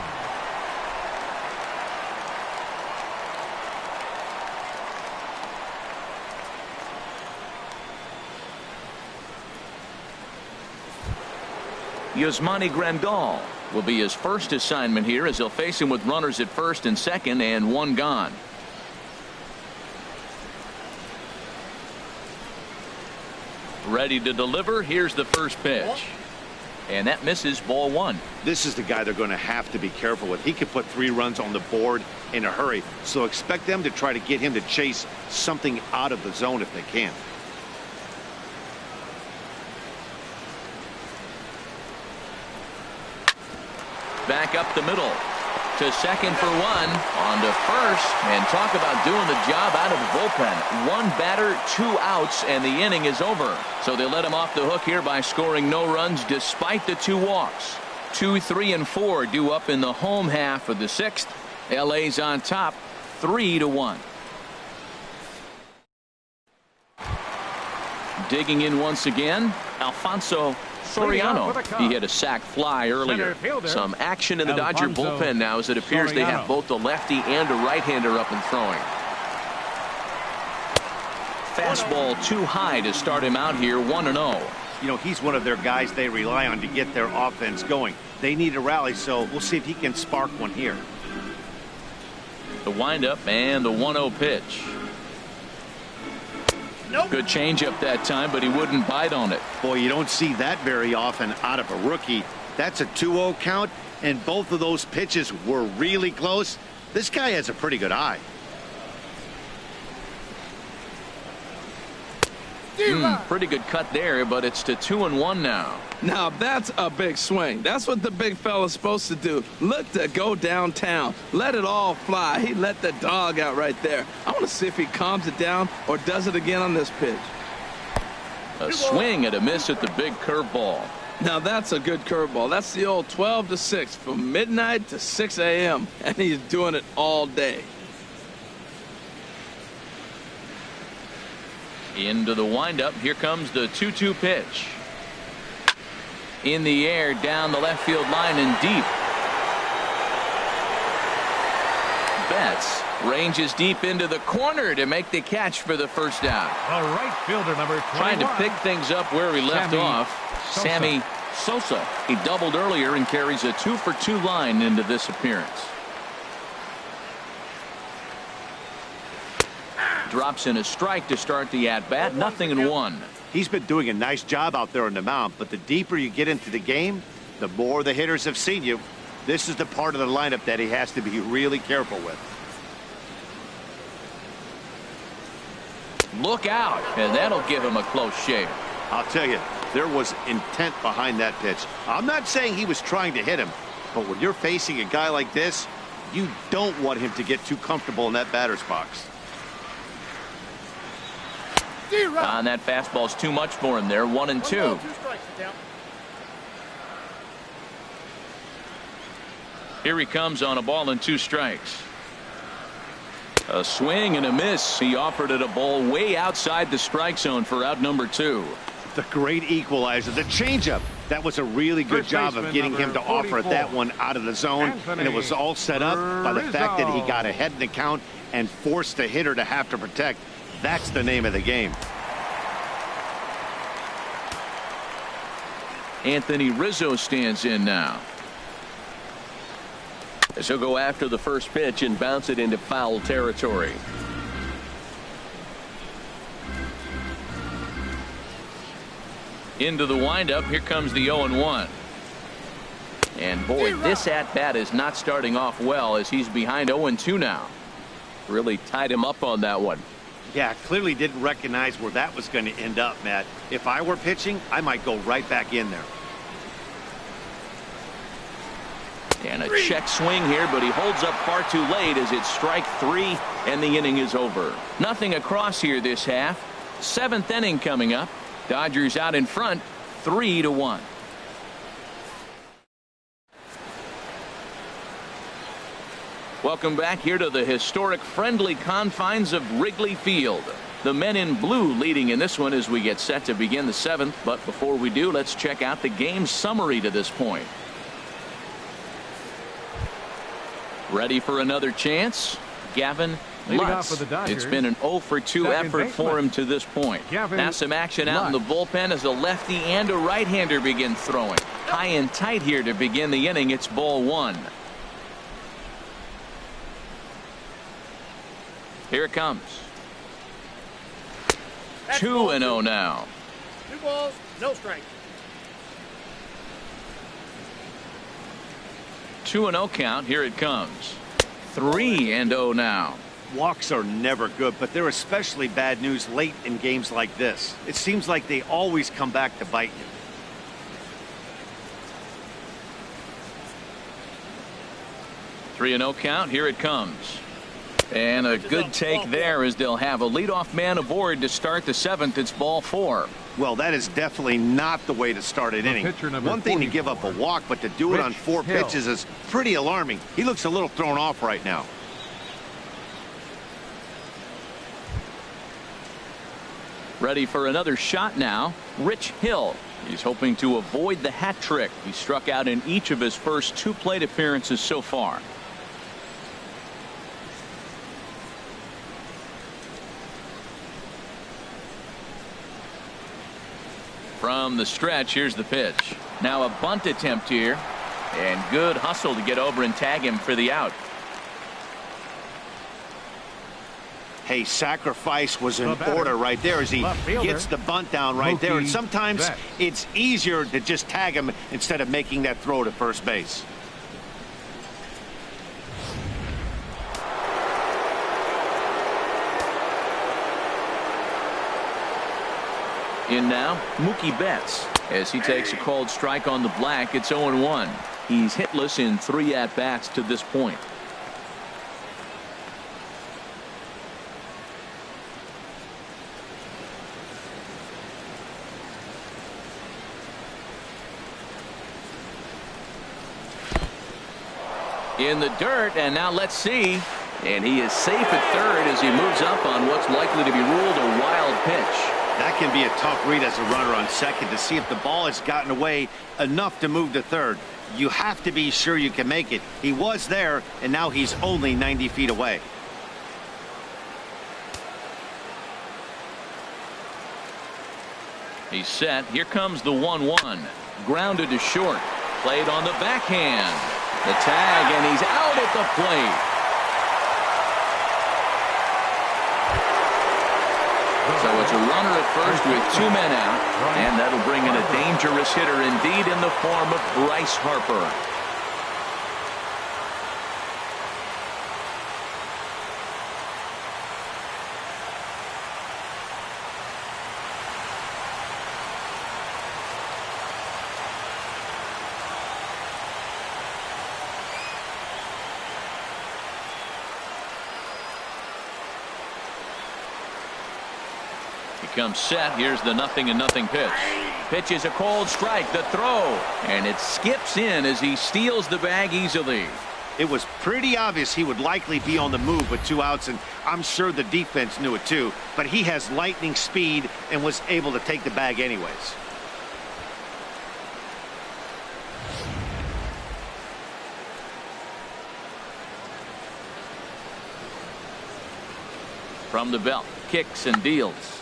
Yasmani Grandal will be his first assignment here as he'll face him with runners at first and second and 1 gone. Ready to deliver. Here's the first pitch. And that misses, ball 1. This is the guy they're going to have to be careful with. He could put 3 runs on the board in a hurry. So expect them to try to get him to chase something out of the zone if they can. Back up the middle to second for 1, on to first, and talk about doing the job out of the bullpen. 1 batter, 2 outs, and the inning is over. So they let him off the hook here by scoring no runs despite the 2 walks. 2, 3, and 4 due up in the home half of the 6th. LA's on top 3-1. Digging in once again, Alfonso Soriano. He hit a sac fly earlier. Some action in the Dodger bullpen now as it appears they have both a lefty and a right-hander up and throwing. Fastball too high to start him out here, 1-0. You know, he's one of their guys they rely on to get their offense going. They need a rally, so we'll see if he can spark one here. The windup and the 1-0 pitch. Nope. Good changeup that time, but he wouldn't bite on it. Boy, you don't see that very often out of a rookie. That's a 2-0 count, and both of those pitches were really close. This guy has a pretty good eye. Pretty good cut there, but it's to 2-1 now. Now that's a big swing. That's what the big fella's supposed to do. Look to go downtown. Let it all fly. He let the dog out right there. I want to see if he calms it down or does it again on this pitch. A swing and a miss at the big curveball. Now that's a good curveball. That's the old 12 to 6 from midnight to 6 a.m. and he's doing it all day. Into the windup. Here comes the 2-2 pitch. In the air, down the left field line and deep. Betts ranges deep into the corner to make the catch for the first out. The right fielder, number 21. Trying to pick things up where he left off. Sosa. Sammy Sosa. He doubled earlier and carries a 2-for-2 line into this appearance. Drops in a strike to start the at-bat. 0-1. He's been doing a nice job out there on the mound, but the deeper you get into the game, the more the hitters have seen you. This is the part of the lineup that he has to be really careful with. Look out, and that'll give him a close shave. I'll tell you, there was intent behind that pitch. I'm not saying he was trying to hit him, but when you're facing a guy like this, you don't want him to get too comfortable in that batter's box. And that fastball's too much for him there. 1-2. Here he comes on a ball and 2 strikes. A swing and a miss. He offered it a ball way outside the strike zone for out number 2. The great equalizer, the changeup. That was a really good job of getting him to offer that one out of the zone. And it was all set up by the fact that he got ahead in the count and forced the hitter to have to protect. That's the name of the game. RIZZO stands in now. As he'll go after the first pitch and bounce it into foul territory. Into the windup. Here comes the 0-1. And boy, this at-bat is not starting off well as he's behind 0-2 now. Really tied him up on that one. Yeah, clearly didn't recognize where that was going to end up, Matt. If I were pitching, I might go right back in there. And a check swing here, but he holds up far too late as it's strike 3 and the inning is over. Nothing across here this half. 7th inning coming up. Dodgers out in front 3-1. Welcome back here to the historic friendly confines of Wrigley Field. The men in blue leading in this one as we get set to begin the 7th. But before we do, let's check out the game summary to this point. Ready for another chance? Gavin Lutz. It's been an 0-for-2 effort for him to this point. Now some action out in the bullpen as a lefty and a right-hander begin throwing. High and tight here to begin the inning. It's ball 1. Here it comes. 2-0 now. 2 balls, no strike. 2-0 count. Here it comes. 3-0 now. Walks are never good, but they're especially bad news late in games like this. It seems like they always come back to bite you. 3-0 count. Here it comes. And a good take there as they'll have a leadoff man aboard to start the 7th. It's ball 4. Well, that is definitely not the way to start an inning. One thing to give up a walk, but to do it on 4 pitches is pretty alarming. He looks a little thrown off right now. Ready for another shot now. Rich Hill. He's hoping to avoid the hat trick. He struck out in each of his first 2 plate appearances so far. From the stretch, here's the pitch. Now a bunt attempt here. And good hustle to get over and tag him for the out. Hey, sacrifice was in order right there as he gets the bunt down right there. And sometimes it's easier to just tag him instead of making that throw to first base. In now, Mookie Betts as he takes a called strike on the black. It's 0-1. He's hitless in 3 at-bats to this point. In the dirt, and now let's see. And he is safe at third as he moves up on what's likely to be ruled a wild pitch. That can be a tough read as a runner on second to see if the ball has gotten away enough to move to third. You have to be sure you can make it. He was there, and now he's only 90 feet away. He's set. Here comes the 1-1. Grounded to short. Played on the backhand. The tag, and he's out at the plate. So it's a runner at first with 2 men out, and that'll bring in a dangerous hitter indeed in the form of Bryce Harper. Comes set. Here's the 0-0 pitch. Pitch is a cold strike. The throw, and it skips in as he steals the bag easily. It was pretty obvious he would likely be on the move with 2 outs, and I'm sure the defense knew it too, but he has lightning speed and was able to take the bag anyways. From the belt, kicks and deals.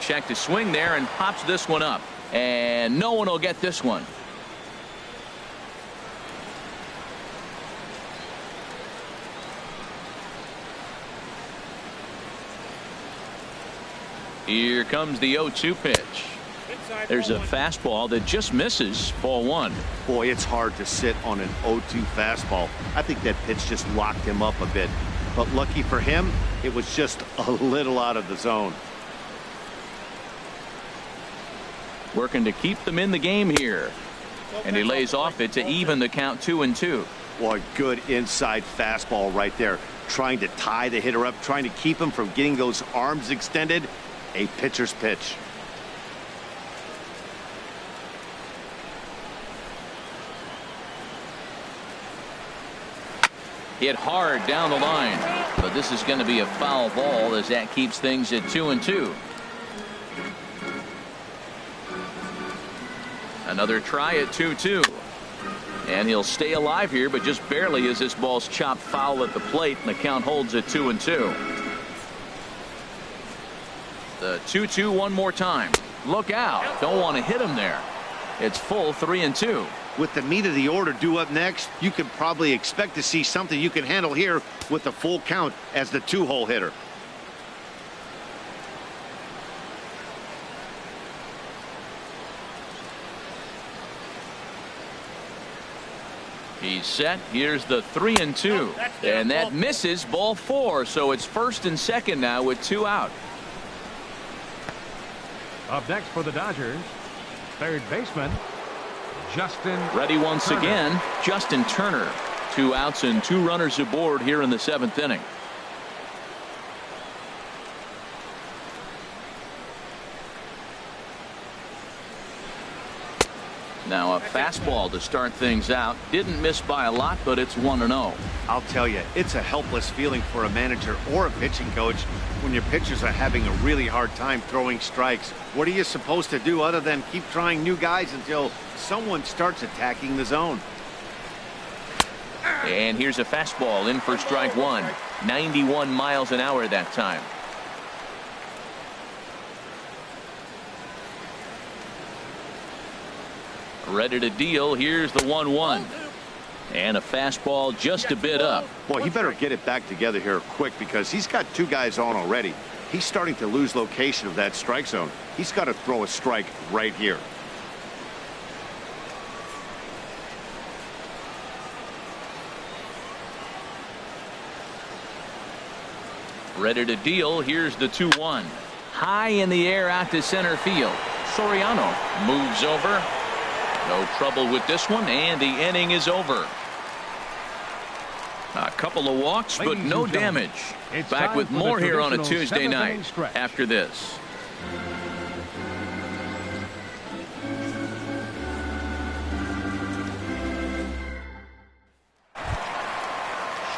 Check to swing there and pops this one up. And no one will get this one. Here comes the 0-2 pitch. There's a fastball that just misses. Ball 1. Boy, it's hard to sit on an 0-2 fastball. I think that pitch just locked him up a bit. But lucky for him, it was just a little out of the zone. Working to keep them in the game here. And he lays off it to even the count 2-2. Boy, good inside fastball right there. Trying to tie the hitter up, trying to keep him from getting those arms extended. A pitcher's pitch. Hit hard down the line, but this is going to be a foul ball as that keeps things at 2-2. Another try at 2-2. And he'll stay alive here, but just barely as this ball's chopped foul at the plate, and the count holds at 2-2. The 2-2 one more time. Look out. Don't want to hit him there. It's full 3-2. With the meat of the order due up next, you can probably expect to see something you can handle here with the full count as the 2-hole hitter. He's set. Here's the 3-2. And that misses, ball 4. So it's first and second now with 2 out. Up next for the Dodgers, third baseman, Justin. Ready once Turner. again, Justin Turner. 2 outs and 2 runners aboard here in the 7th inning. Now a fastball to start things out. Didn't miss by a lot, but it's 1-0. I'll tell you, it's a helpless feeling for a manager or a pitching coach when your pitchers are having a really hard time throwing strikes. What are you supposed to do other than keep trying new guys until someone starts attacking the zone? And here's a fastball in for strike 1. 91 miles an hour that time. Ready to deal. Here's the 1-1. And a fastball just a bit up. Boy, he better get it back together here quick because he's got 2 guys on already. He's starting to lose location of that strike zone. He's got to throw a strike right here. Ready to deal. Here's the 2-1. High in the air out to center field. Soriano moves over. No trouble with this one, and the inning is over. A couple of walks, but no damage. Back with more here on a Tuesday night after this.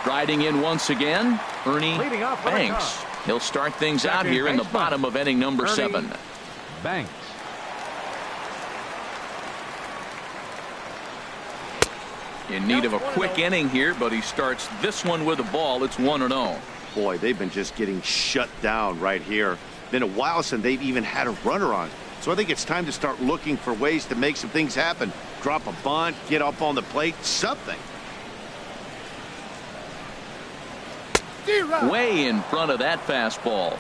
Striding in once again, Ernie Banks. He'll start things out here in the bottom of inning number 7. Banks. In need of a quick inning here, but he starts this one with a ball. It's 1-0. Boy, they've been just getting shut down right here. Been a while since they've even had a runner on. So I think it's time to start looking for ways to make some things happen. Drop a bunt, get up on the plate, something. Way in front of that fastball.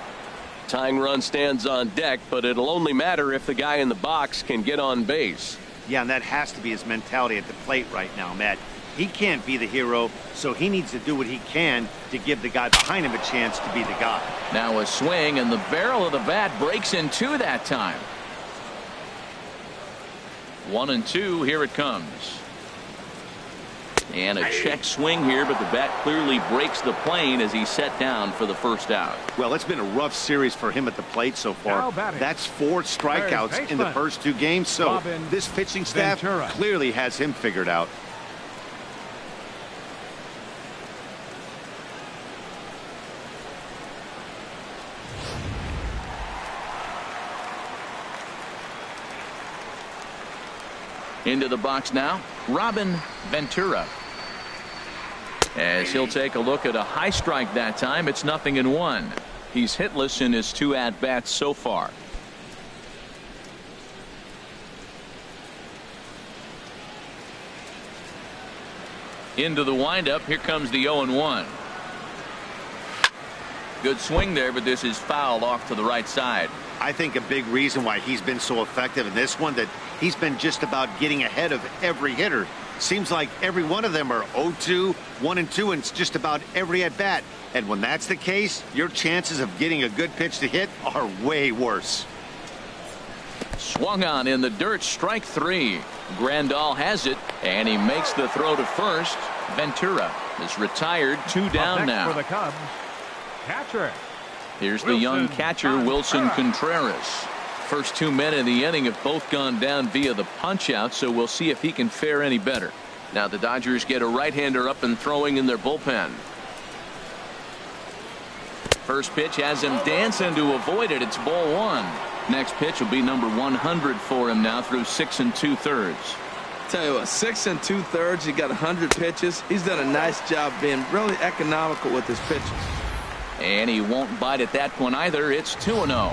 Tying run stands on deck, but it'll only matter if the guy in the box can get on base. Yeah, and that has to be his mentality at the plate right now, Matt. He can't be the hero, so he needs to do what he can to give the guy behind him a chance to be the guy. Now a swing, and the barrel of the bat breaks in 2 that time. 1-2, here it comes. And a check swing here, but the bat clearly breaks the plane as he's set down for the first out. Well, it's been a rough series for him at the plate so far. That's 4 strikeouts in the first 2 games, so this pitching staff clearly has him figured out. Into the box now, Ventura. As he'll take a look at a high strike that time. It's 0-1. He's hitless in his 2 at-bats so far. Into the windup. Here comes the 0-1. Good swing there, but this is fouled off to the right side. I think a big reason why he's been so effective in this one, that he's been just about getting ahead of every hitter. Seems like every one of them are 0-2, 1-2, and it's just about every at bat. And when that's the case, your chances of getting a good pitch to hit are way worse. Swung on in the dirt, strike 3. Grandal has it, and he makes the throw to first. Ventura is retired. 2 down now. For the Cubs, catcher. Here's the young catcher, Wilson Contreras. First 2 men in the inning have both gone down via the punch out, so we'll see if he can fare any better. Now the Dodgers get a right-hander up and throwing in their bullpen. First pitch has him dancing to avoid it. It's ball 1. Next pitch will be number 100 for him now through 6 2/3. Tell you what, 6 2/3. He got 100 pitches. He's done a nice job being really economical with his pitches. And he won't bite at that one either. It's 2-0.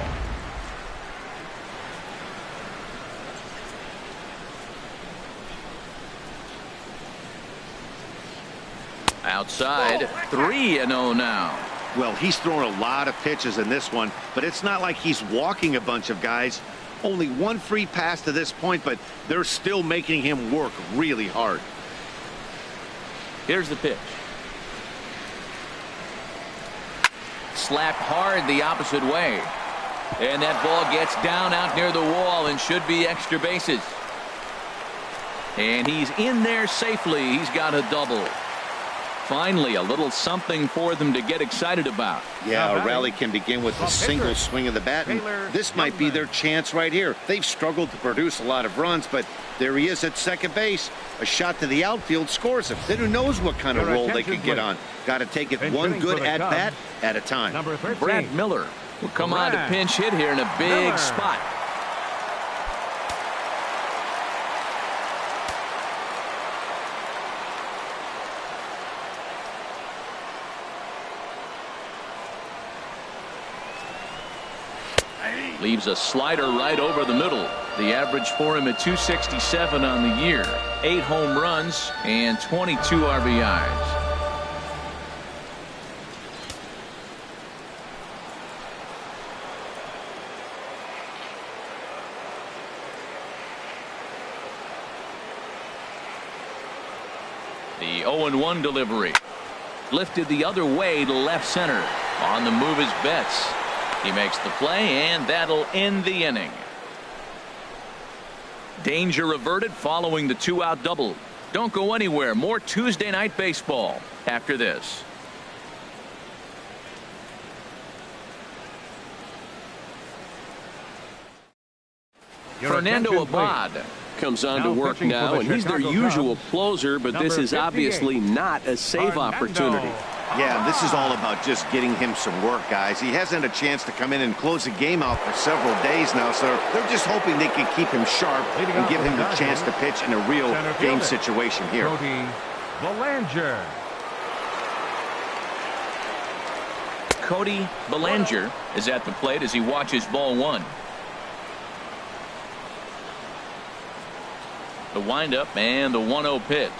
Outside, 3-0 now. Well, he's thrown a lot of pitches in this one, but it's not like he's walking a bunch of guys. Only 1 free pass to this point, but they're still making him work really hard. Here's the pitch. Slapped hard the opposite way. And that ball gets down out near the wall and should be extra bases. And he's in there safely. He's got a double. Finally, a little something for them to get excited about. Yeah, a rally can begin with a single swing of the bat, and this might be their chance right here. They've struggled to produce a lot of runs, but there he is at second base. A shot to the outfield scores him. Then who knows what kind of roll they could get on. Got to take it one good at-bat at a time. Brad Miller will come on to pinch hit here in a big spot. Leaves a slider right over the middle. The average for him at 267 on the year. 8 home runs and 22 RBIs. The 0-1 delivery. Lifted the other way to left center. On the move is Betts. He makes the play, and that'll end the inning. Danger averted following the 2-out double. Don't go anywhere. More Tuesday night baseball after this. Fernando Abad comes on to work now, and he's their usual closer, but this is obviously not a save opportunity. Yeah, this is all about just getting him some work, guys. He hasn't had a chance to come in and close the game out for several days now, so they're just hoping they can keep him sharp and give him the chance to pitch in a real game situation here. Bellinger. Cody Bellinger is at the plate as he watches ball 1. The windup and the 1-0 pitch.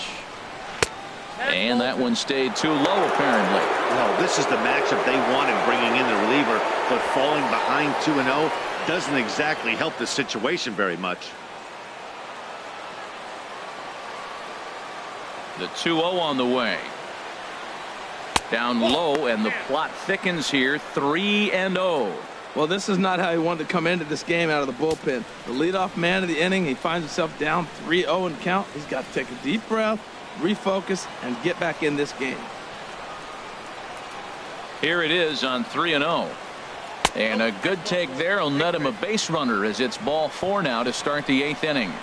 And that one stayed too low, apparently. Well, this is the matchup they wanted, bringing in the reliever, but falling behind 2-0 doesn't exactly help the situation very much. The 2-0 on the way. Down low, and the plot thickens here. 3-0. Well, this is not how he wanted to come into this game out of the bullpen. The leadoff man of the inning, he finds himself down 3-0 in count. He's got to take a deep breath, refocus, and get back in this game. Here it is on 3-0. And a good take there will net him a base runner as it's ball 4 now to start the 8th inning.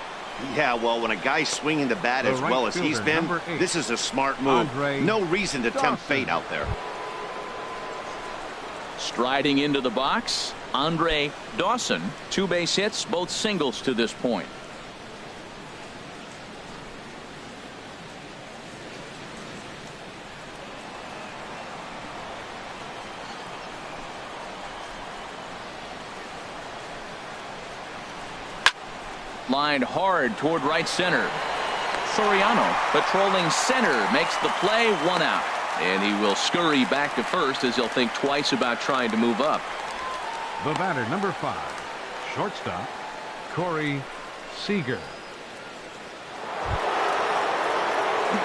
Yeah, well, when a guy's swinging the bat as well as he's been, this is a smart move. No reason to tempt fate out there. Striding into the box, Andre Dawson. 2 base hits, both singles to this point. Lined hard toward right center. Soriano patrolling center makes the play, 1 out. And he will scurry back to first as he'll think twice about trying to move up. The batter, number 5, shortstop, Corey Seager.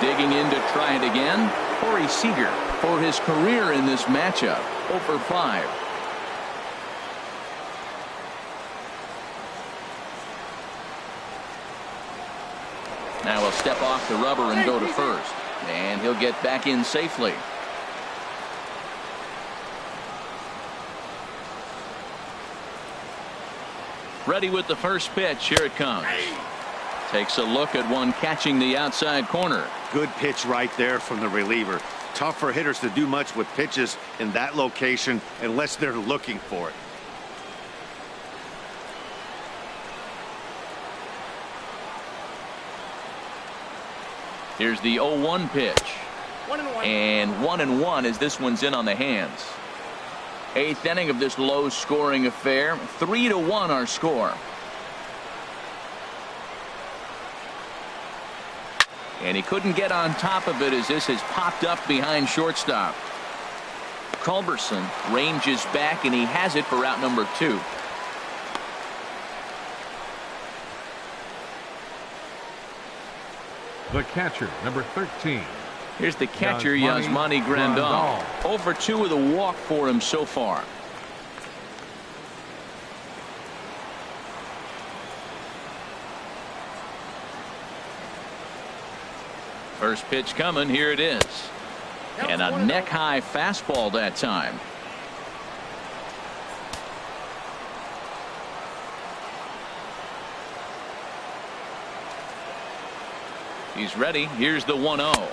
Digging in to try it again, Corey Seager for his career in this matchup. 0 for 5. Now he'll step off the rubber and go to first. And he'll get back in safely. Ready with the first pitch. Here it comes. Takes a look at one catching the outside corner. Good pitch right there from the reliever. Tough for hitters to do much with pitches in that location unless they're looking for it. Here's the 0-1 pitch. 1-1. And 1-1 as this one's in on the hands. 8th inning of this low-scoring affair. 3-1 our score. And he couldn't get on top of it as this has popped up behind shortstop. CULBERSON ranges back, and he has it for out number 2. The catcher, number 13. Here's the catcher, Yasmani Grandal. 0 for 2 with a walk for him so far. First pitch coming. Here it is. And a neck-high fastball that time. He's ready. Here's the 1-0.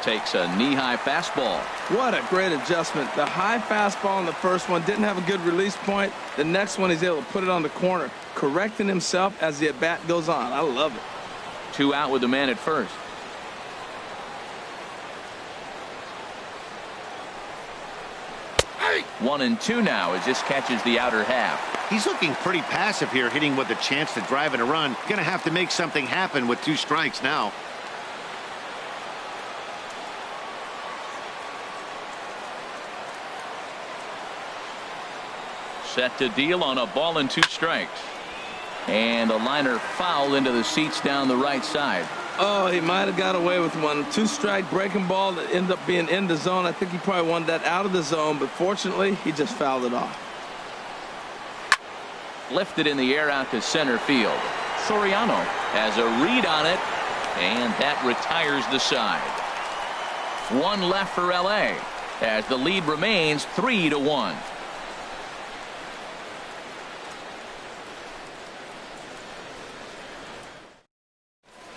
Takes a knee-high fastball. What a great adjustment. The high fastball in the first one didn't have a good release point. The next one he's able to put it on the corner, correcting himself as the at-bat goes on. I love it. 2 out with the man at first. Hey! 1-2 now as this catches the outer half. He's looking pretty passive here, hitting with a chance to drive in a run. Gonna have to make something happen with 2 strikes now. Set to deal on a ball and 2 strikes. And a liner foul into the seats down the right side. Oh, he might have got away with one. 2-strike breaking ball that ended up being in the zone. I think he probably wanted that out of the zone, but fortunately, he just fouled it off. Lifted in the air out to center field. Soriano has a read on it, and that retires the side. 1 left for LA as the lead remains 3-1.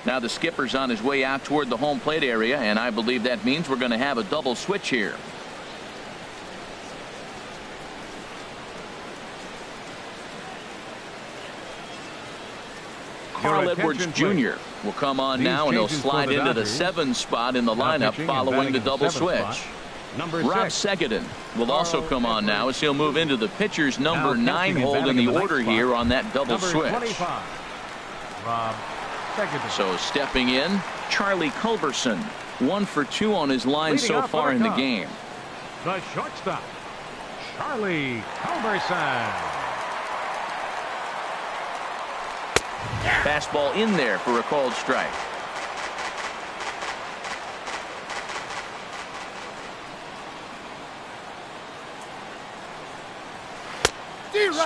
Now the skipper's on his way out toward the home plate area, and I believe that means we're going to have a double switch here. Carl Edwards Jr. will come on now, and he'll slide into the 7 spot in the lineup following the double switch. Rob Segedin will also come on now as he'll move into the pitcher's number 9 hold in the order here on that double switch. So stepping in, Charlie Culberson, 1 for 2 on his line so far in the game. The shortstop, Charlie Culberson. Fastball in there for a called strike.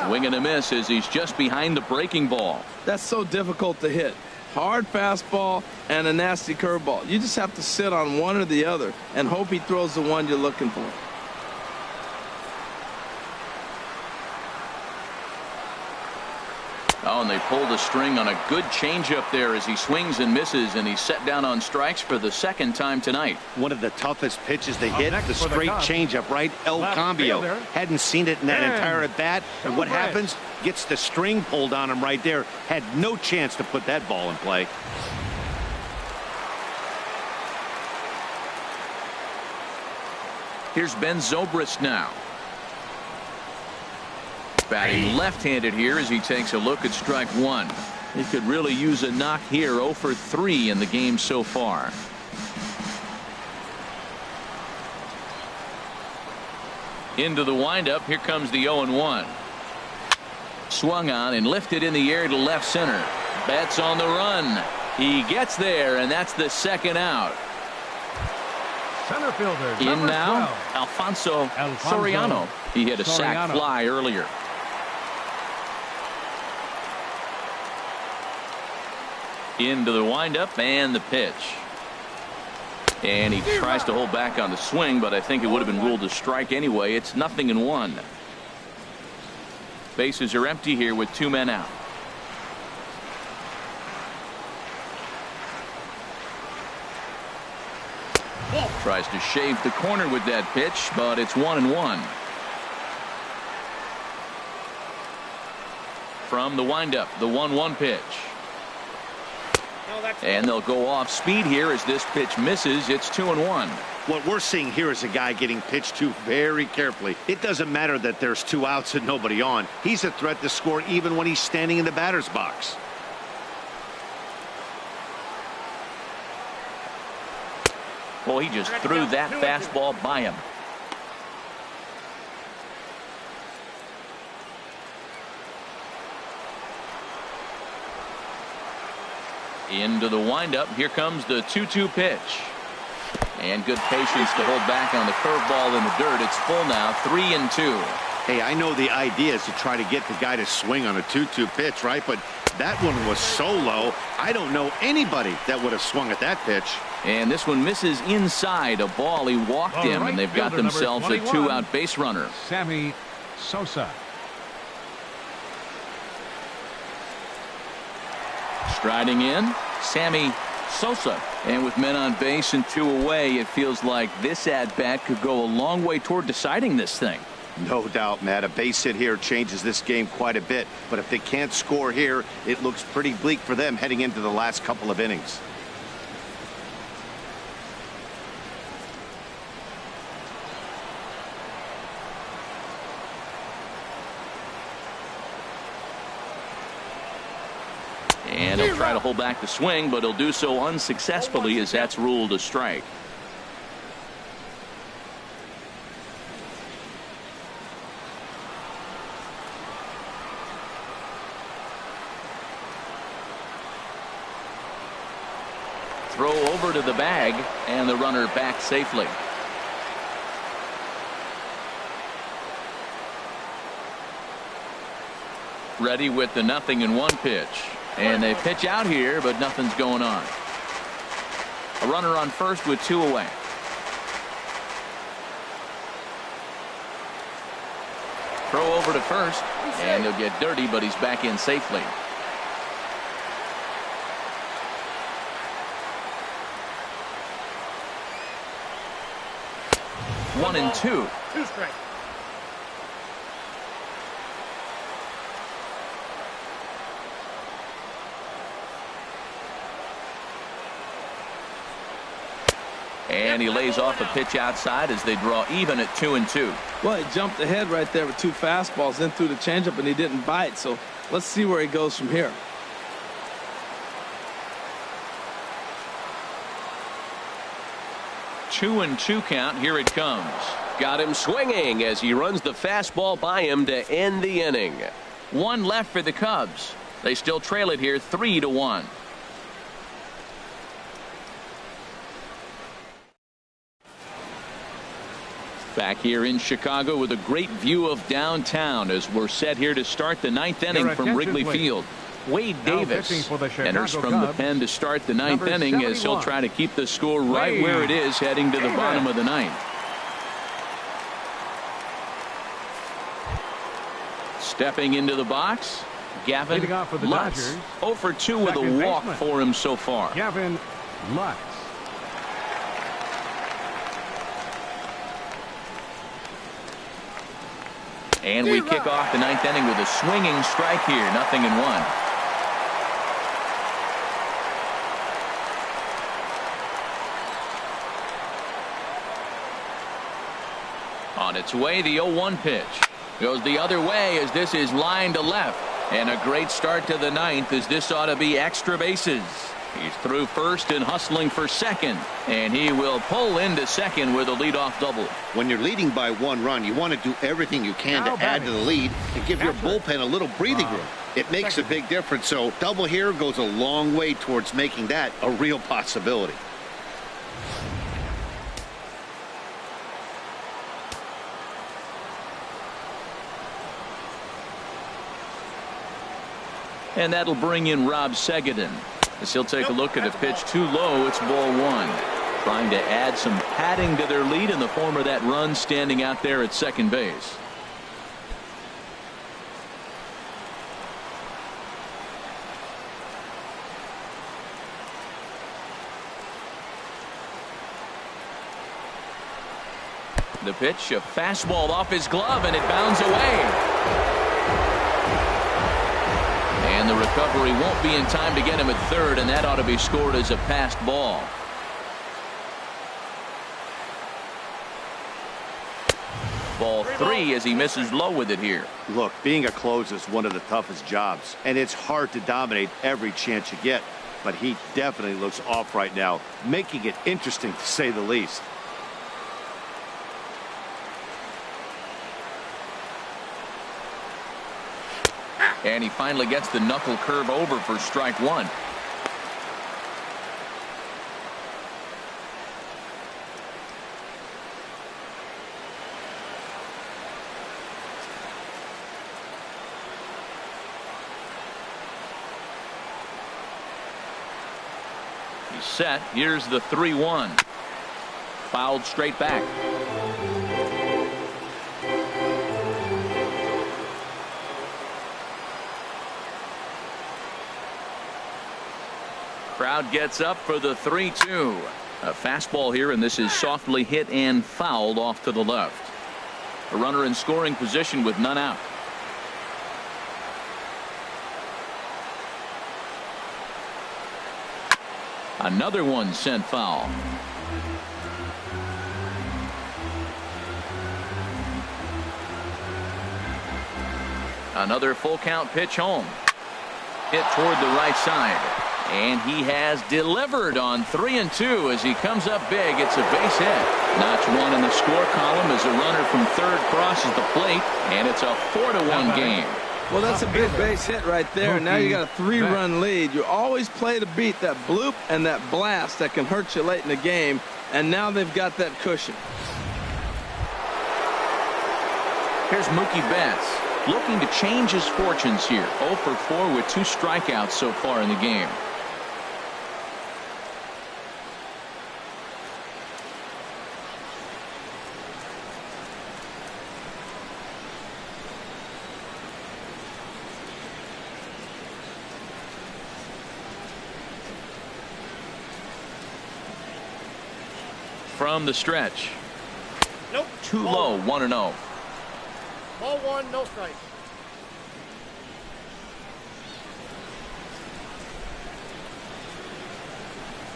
Swing and a miss as he's just behind the breaking ball. That's so difficult to hit. Hard fastball and a nasty curveball. You just have to sit on one or the other and hope he throws the one you're looking for. Oh, and they pulled the string on a good changeup there as he swings and misses, and he's set down on strikes for the 2nd time tonight. One of the toughest pitches they hit, the straight changeup, right? El Cambio. Hadn't seen it in that entire at bat. And what happens? Gets the string pulled on him right there. Had no chance to put that ball in play. Here's Ben Zobrist now. Batting left-handed here as he takes a look at strike 1. He could really use a knock here. 0 for 3 in the game so far. Into the windup. Here comes the 0-1. Swung on and lifted in the air to left center. Betts on the run. He gets there, and that's the 2nd out. Center fielder in now, 12. Alfonso Soriano. He hit a sac fly earlier. Into the windup and the pitch. And he tries to hold back on the swing, but I think it would have been ruled a strike anyway. It's 0-1. Bases are empty here with 2 men out. Tries to shave the corner with that pitch, but it's 1-1. From the windup, the 1-1 pitch. And they'll go off speed here as this pitch misses. It's 2-1. What we're seeing here is a guy getting pitched to very carefully. It doesn't matter that there's 2 outs and nobody on. He's a threat to score even when he's standing in the batter's box. Well, he just threw that fastball by him. Into the windup. Here comes the 2-2 pitch. And good patience to hold back on the curveball in the dirt. It's full now, 3-2. Hey, I know the idea is to try to get the guy to swing on a 2-2 pitch, right? But that one was so low, I don't know anybody that would have swung at that pitch. And this one misses inside. A ball. He walked him, and they've got themselves a 2-out base runner. Sammy Sosa. Striding in, Sammy Sosa. And with men on base and 2 away, it feels like this at-bat could go a long way toward deciding this thing. No doubt, Matt. A base hit here changes this game quite a bit. But if they can't score here, it looks pretty bleak for them heading into the last couple of innings. And he'll try to hold back the swing, but he'll do so unsuccessfully as that's ruled a strike. Throw over to the bag, and the runner back safely. Ready with the 0-1 pitch. And they pitch out here, but nothing's going on. A runner on first with 2 away. Throw over to first, and he'll get dirty, but he's back in safely. One and two. 2 strikes. And he lays off a pitch outside as they draw even at 2-2. Well, he jumped ahead right there with 2 fastballs, then threw the changeup, and he didn't bite. So let's see where he goes from here. Two and 2 count. Here it comes. Got him swinging as he runs the fastball by him to end the inning. 1 left for the Cubs. They still trail it here 3-1. Back here in Chicago with a great view of downtown as we're set here to start the 9th inning from Wrigley Field. Wade Davis enters from the pen to start the 9th inning as he'll try to keep the score right where it is heading to the bottom of the 9th. Stepping into the box, Gavin Lutz. 0 for 2 with a walk for him so far. Gavin Lutz. And we kick off the 9th inning with a swinging strike here. 0-1. On its way, the 0-1 pitch. Goes the other way as this is lined to left. And a great start to the 9th as this ought to be extra bases. He's through first and hustling for second. And he will pull into second with a leadoff double. When you're leading by 1 run, you want to do everything you can to add to the lead and give your bullpen a little breathing room. It makes a big difference. So double here goes a long way towards making that a real possibility. And that'll bring in Rob Segedin as he'll take a look at a pitch too low. It's ball 1. trying to add some padding to their lead in the form of that run standing out there at second base. The pitch, a fastball off his glove, and it bounds away. And the recovery won't be in time to get him at third, and that ought to be scored as a passed ball. Ball three as he misses low with it here. Look, being a closer is one of the toughest jobs, and it's hard to dominate every chance you get. But he definitely looks off right now, making it interesting to say the least. And he finally gets the knuckle curve over for strike one. He's set. Here's the 3-1. Fouled straight back. Crowd gets up for the 3-2. A fastball here, and this is softly hit and fouled off to the left. A runner in scoring position with none out. Another one sent foul. Another full count pitch home. Hit toward the right side. And he has delivered on 3-2 as he comes up big. It's a base hit. Notch one in the score column as a runner from third crosses the plate, and it's a 4-1 game. Well, that's a big base hit right there. Now you got a 3-run lead. You always play to beat that bloop and that blast that can hurt you late in the game, and now they've got that cushion. Here's Mookie Betts looking to change his fortunes here. 0 for 4 with 2 strikeouts so far in the game. From the stretch. Nope. Too low, 1-0. Ball one, no strike.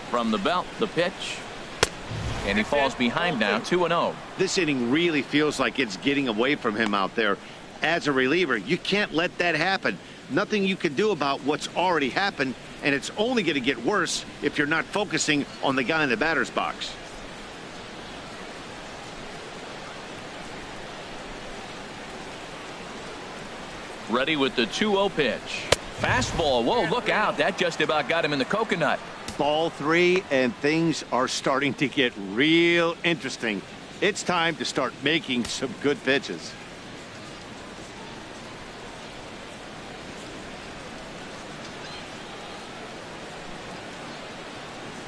From the belt, the pitch. And he falls behind now, 2-0. This inning really feels like it's getting away from him out there. As a reliever, you can't let that happen. Nothing you can do about what's already happened, and it's only going to get worse if you're not focusing on the guy in the batter's box. Ready with the 2-0 pitch. Fastball. Whoa, look out. That just about got him in the coconut. Ball 3, and things are starting to get real interesting. It's time to start making some good pitches.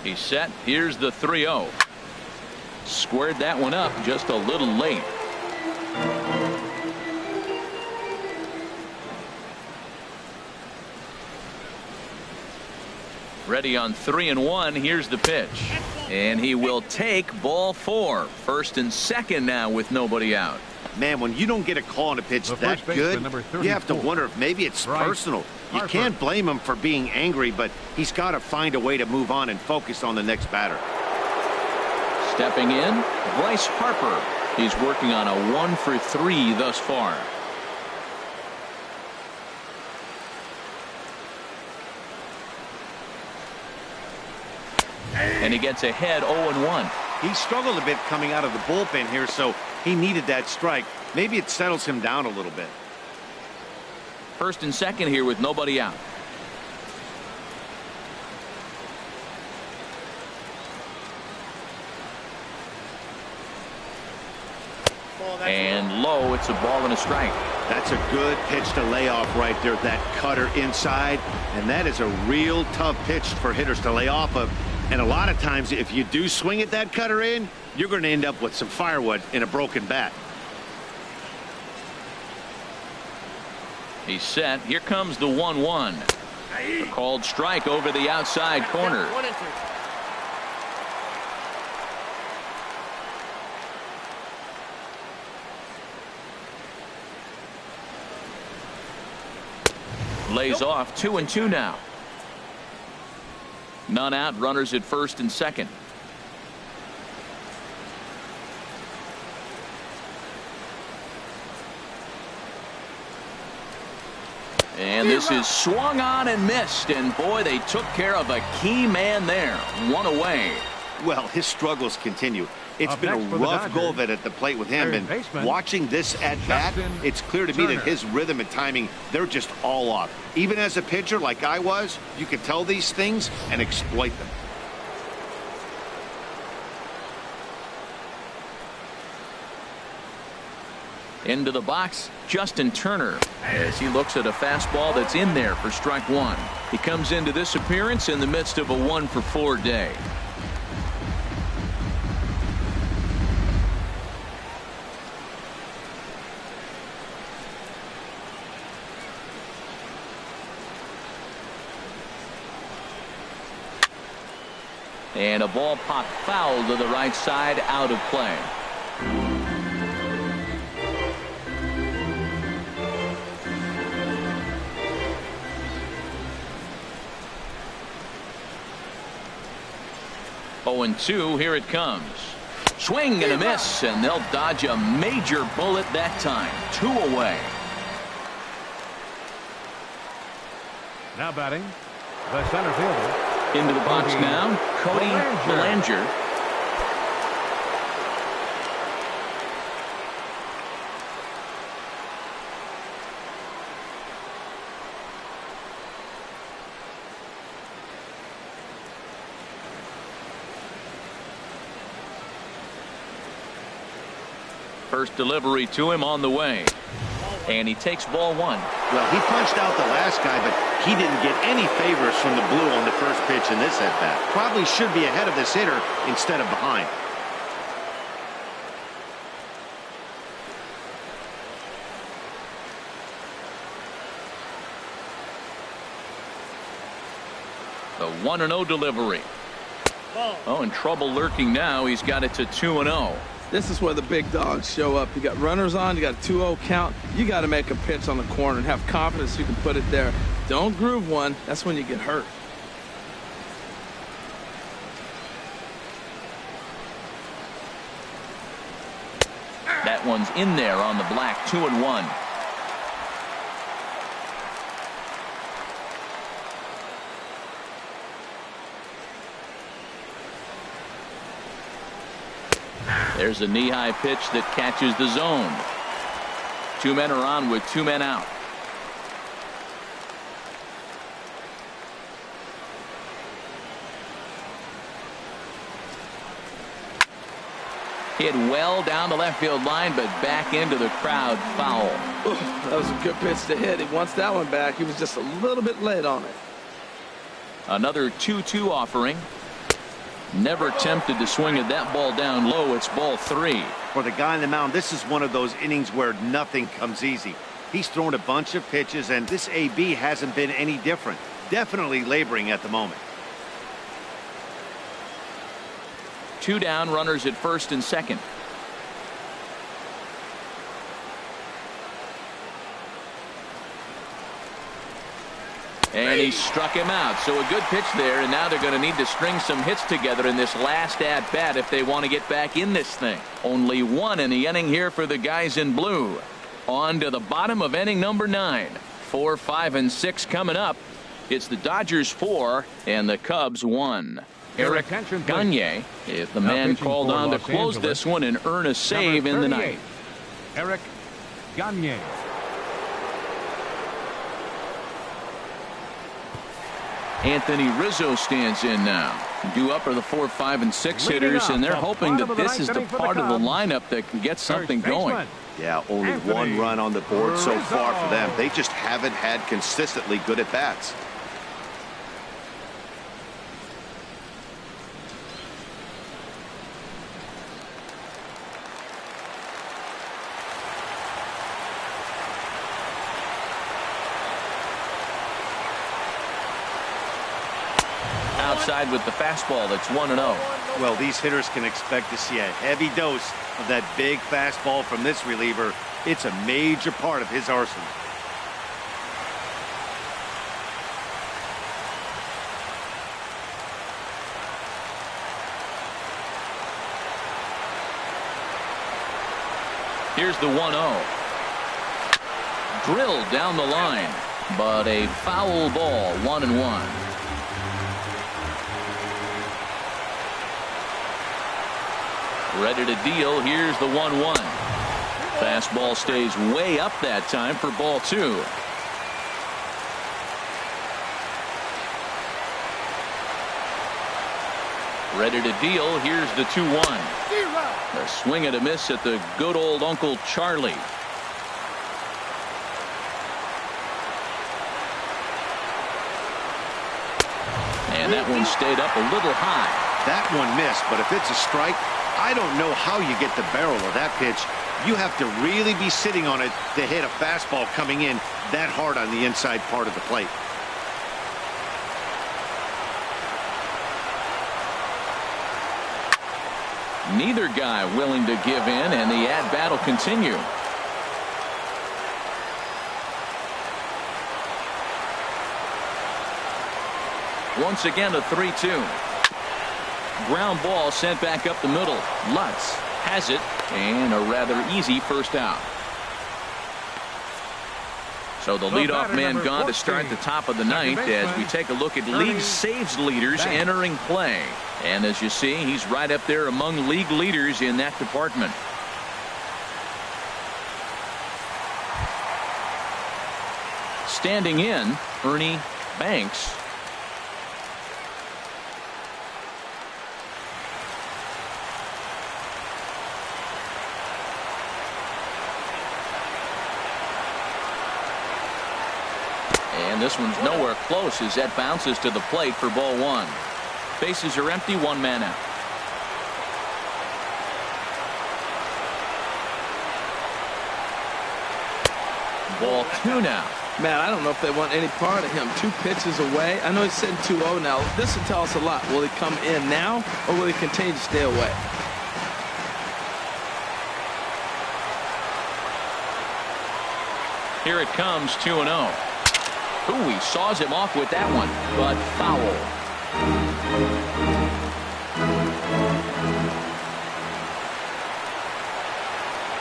He's set. Here's the 3-0. Squared that one up just a little late. Ready on 3-1. Here's the pitch. And he will take ball 4. First and second now with nobody out. Man, when you don't get a call on a pitch that good, you have to wonder if maybe it's personal. You can't blame him for being angry, but he's got to find a way to move on and focus on the next batter. Stepping in, Bryce Harper. He's working on a 1 for 3 thus far. And he gets ahead 0-1. He struggled a bit coming out of the bullpen here, so he needed that strike. Maybe it settles him down a little bit. First and second here with nobody out. And low, it's a ball and a strike. That's a good pitch to lay off right there. That cutter inside, and that is a real tough pitch for hitters to lay off of. And a lot of times, if you do swing at that cutter in, you're going to end up with some firewood in a broken bat. He's set. Here comes the 1-1. A called strike over the outside corner. 1-2. Lays off 2-2 now. None out, runners at first and second. And this is swung on and missed, and boy, they took care of a key man there. One away. Well, his struggles continue. It's been a rough go of it at the plate with him, and watching this at bat, it's clear to me that his rhythm and timing, they're just all off. Even as a pitcher like I was, you could tell these things and exploit them. Into the box, Justin Turner, as he looks at a fastball that's in there for strike one. He comes into this appearance in the midst of a 1-for-4 day. And a ball popped foul to the right side, out of play. Oh, 2, here it comes. Swing and a miss, and they'll dodge a major bullet that time. 2 away. Now batting, the center fielder. Into the box now, Cody Bellinger. First delivery to him on the way. And he takes ball 1. Well, he punched out the last guy, but he didn't get any favors from the blue on the first pitch in this at-bat. Probably should be ahead of this hitter instead of behind. The 1-0 delivery. Oh, in trouble lurking now. He's got it to 2-0. This is where the big dogs show up. You got runners on, you got a 2-0 count. You got to make a pitch on the corner and have confidence you can put it there. Don't groove one. That's when you get hurt. That one's in there on the black. 2-1. There's a knee-high pitch that catches the zone. 2 men are on with 2 men out. Hit well down the left field line, but back into the crowd, foul. That was a good pitch to hit. He wants that one back. He was just a little bit late on it. Another 2-2 offering. Never tempted to swing at that ball down low. It's ball 3. For the guy on the mound, this is one of those innings where nothing comes easy. He's thrown a bunch of pitches, and this AB hasn't been any different. Definitely laboring at the moment. 2 down, runners at first and second. And he struck him out. So a good pitch there, and now they're going to need to string some hits together in this last at-bat if they want to get back in this thing. Only 1 in the inning here for the guys in blue. On to the bottom of inning number 9. 4, 5, and 6 coming up. It's the Dodgers 4 and the Cubs 1. Eric Gagne is the man called on to close this one and earn a save in the ninth. Eric Gagne. Anthony Rizzo stands in now. Due up are the 4, 5, and 6 hitters, and they're hoping that this is the part of the lineup that can get something going. Yeah, only 1 run on the board so far for them. They just haven't had consistently good at-bats. outside with the fastball. That's 1-0. Well, these hitters can expect to see a heavy dose of that big fastball from this reliever. It's a major part of his arsenal. Here's the 1-0. Drilled down the line, but a foul ball, 1-1. Ready to deal. Here's the 1-1. Fastball stays way up that time for ball 2. Ready to deal. Here's the 2-1. A swing and a miss at the good old Uncle Charlie. And that one stayed up a little high. That one missed, but if it's a strike, I don't know how you get the barrel of that pitch. You have to really be sitting on it to hit a fastball coming in that hard on the inside part of the plate. Neither guy willing to give in, and the at-bat will continue. Once again, a 3-2. Ground ball sent back up the middle. Lutz has it, and a rather easy first out. So the leadoff man gone to start the top of the ninth as we take a look at league saves leaders entering play. And as you see, he's right up there among league leaders in that department. Standing in, Ernie Banks. And this one's nowhere close as that bounces to the plate for ball 1. Bases are empty, 1 man out. Ball 2 now. Man, I don't know if they want any part of him. 2 pitches away. I know he's sitting 2-0 now. This will tell us a lot. Will he come in now, or will he continue to stay away? Here it comes, 2-0. Ooh, he saws him off with that one, but foul.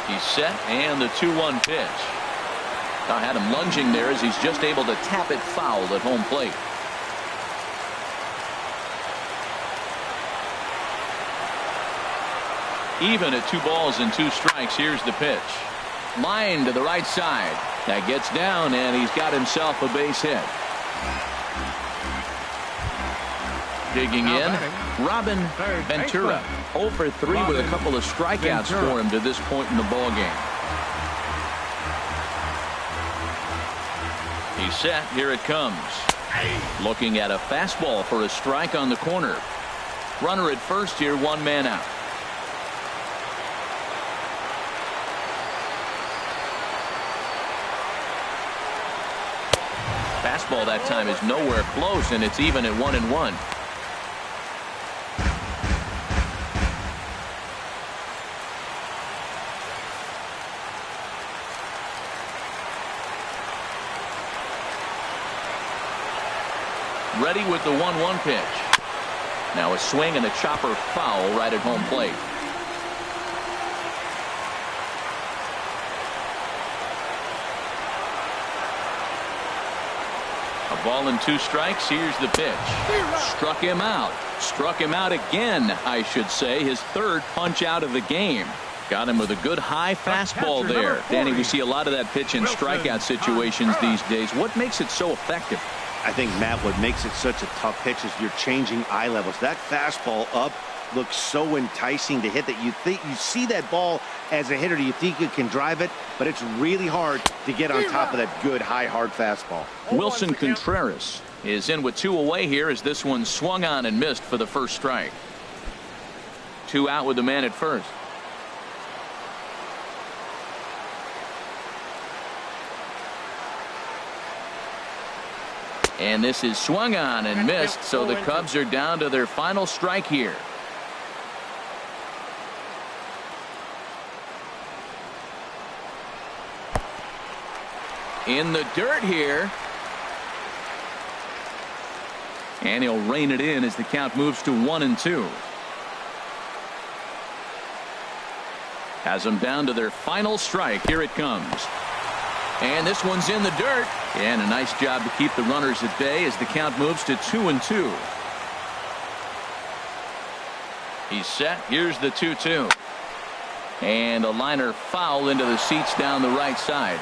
He's set, and the 2-1 pitch. I had him lunging there as he's just able to tap it foul at home plate. Even at 2 balls and 2 strikes. Here's the pitch. Line to the right side. That gets down, and he's got himself a base hit. Digging in, Robin Ventura. 0 for 3 with a couple of strikeouts for him to this point in the ball game. He's set. Here it comes. Looking at a fastball for a strike on the corner. Runner at first here, 1 man out. Fastball that time is nowhere close, and it's even at 1-1. Ready with the 1-1 pitch. Now a swing and a chopper foul right at home plate. A ball and 2 strikes. Here's the pitch. Struck him out. Struck him out again, I should say. His 3rd punch out of the game. Got him with a good high fastball there. Danny, we see a lot of that pitch in strikeout situations these days. What makes it so effective? I think, Matt, what makes it such a tough pitch is you're changing eye levels. That fastball up looks so enticing to hit that you think you see that ball as a hitter. You think you can drive it, but it's really hard to get on top of that good high hard fastball. Wilson Contreras is in with 2 away here as this one swung on and missed for the first strike. 2 out with the man at first. And this is swung on and missed, so the Cubs are down to their final strike here. In the dirt here. And he'll rein it in as the count moves to 1-2. Has them down to their final strike. Here it comes. And this one's in the dirt. And a nice job to keep the runners at bay as the count moves to 2-2. He's set. Here's the 2-2. And a liner foul into the seats down the right side.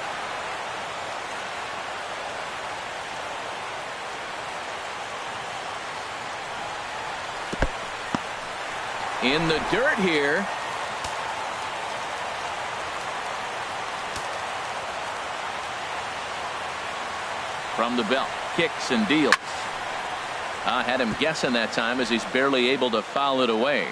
In the dirt here. From the belt, kicks and deals. I had him guessing that time as he's barely able to foul it away.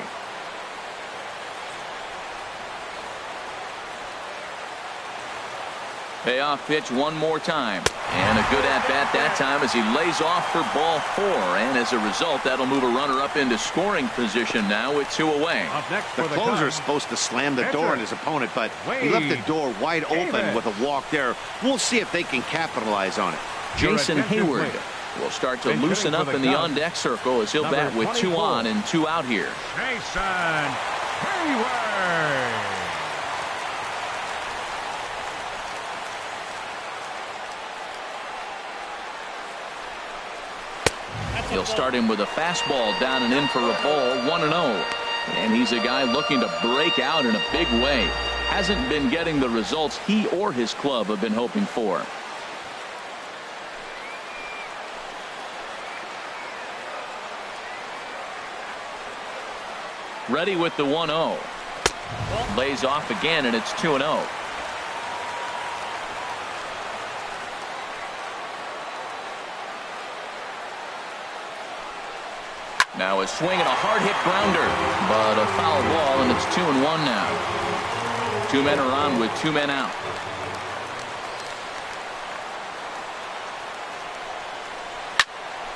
Payoff pitch one more time. And a good at-bat that time as he lays off for ball 4. And as a result, that'll move a runner up into scoring position now with 2 away. The closer is supposed to slam the door on his opponent, but he left the door wide open with a walk there. We'll see if they can capitalize on it. Jason Hayward will start to loosen up in the on-deck circle as he'll bat with 2 on and 2 out here. Jason Hayward. He'll start him with a fastball down and in for a ball, 1-0. And he's a guy looking to break out in a big way. Hasn't been getting the results he or his club have been hoping for. Ready with the 1-0. Lays off again, and it's 2-0. Now a swing and a hard hit grounder, but a foul ball, and it's 2-1 now. 2 men are on with 2 men out.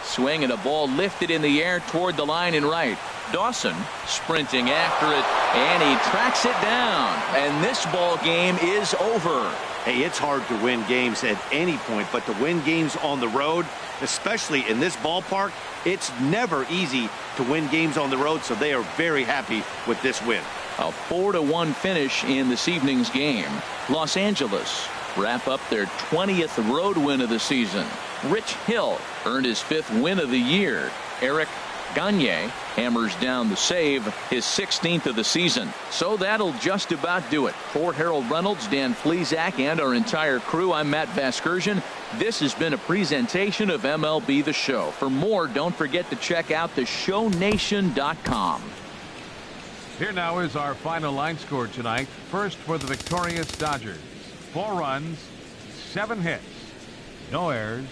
Swing and a ball lifted in the air toward the line in right. Dawson sprinting after it, and he tracks it down. And this ball game is over. Hey, it's hard to win games at any point, but to win games on the road, especially in this ballpark, it's never easy to win games on the road, so they are very happy with this win. A 4-1 finish in this evening's game. Los Angeles wrap up their 20th road win of the season. Rich Hill earned his 5th win of the year. Eric Gagne hammers down the save, his 16th of the season. So that'll just about do it. For Harold Reynolds, Dan Flezak, and our entire crew, I'm Matt Vasgersian. This has been a presentation of MLB The Show. For more, don't forget to check out theshownation.com. Here now is our final line score tonight. First for the victorious Dodgers. 4 runs, 7 hits, no errors.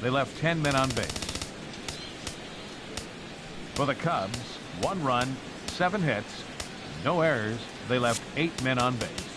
They left 10 men on base. For the Cubs, 1 run, 7 hits, no errors. They left 8 men on base.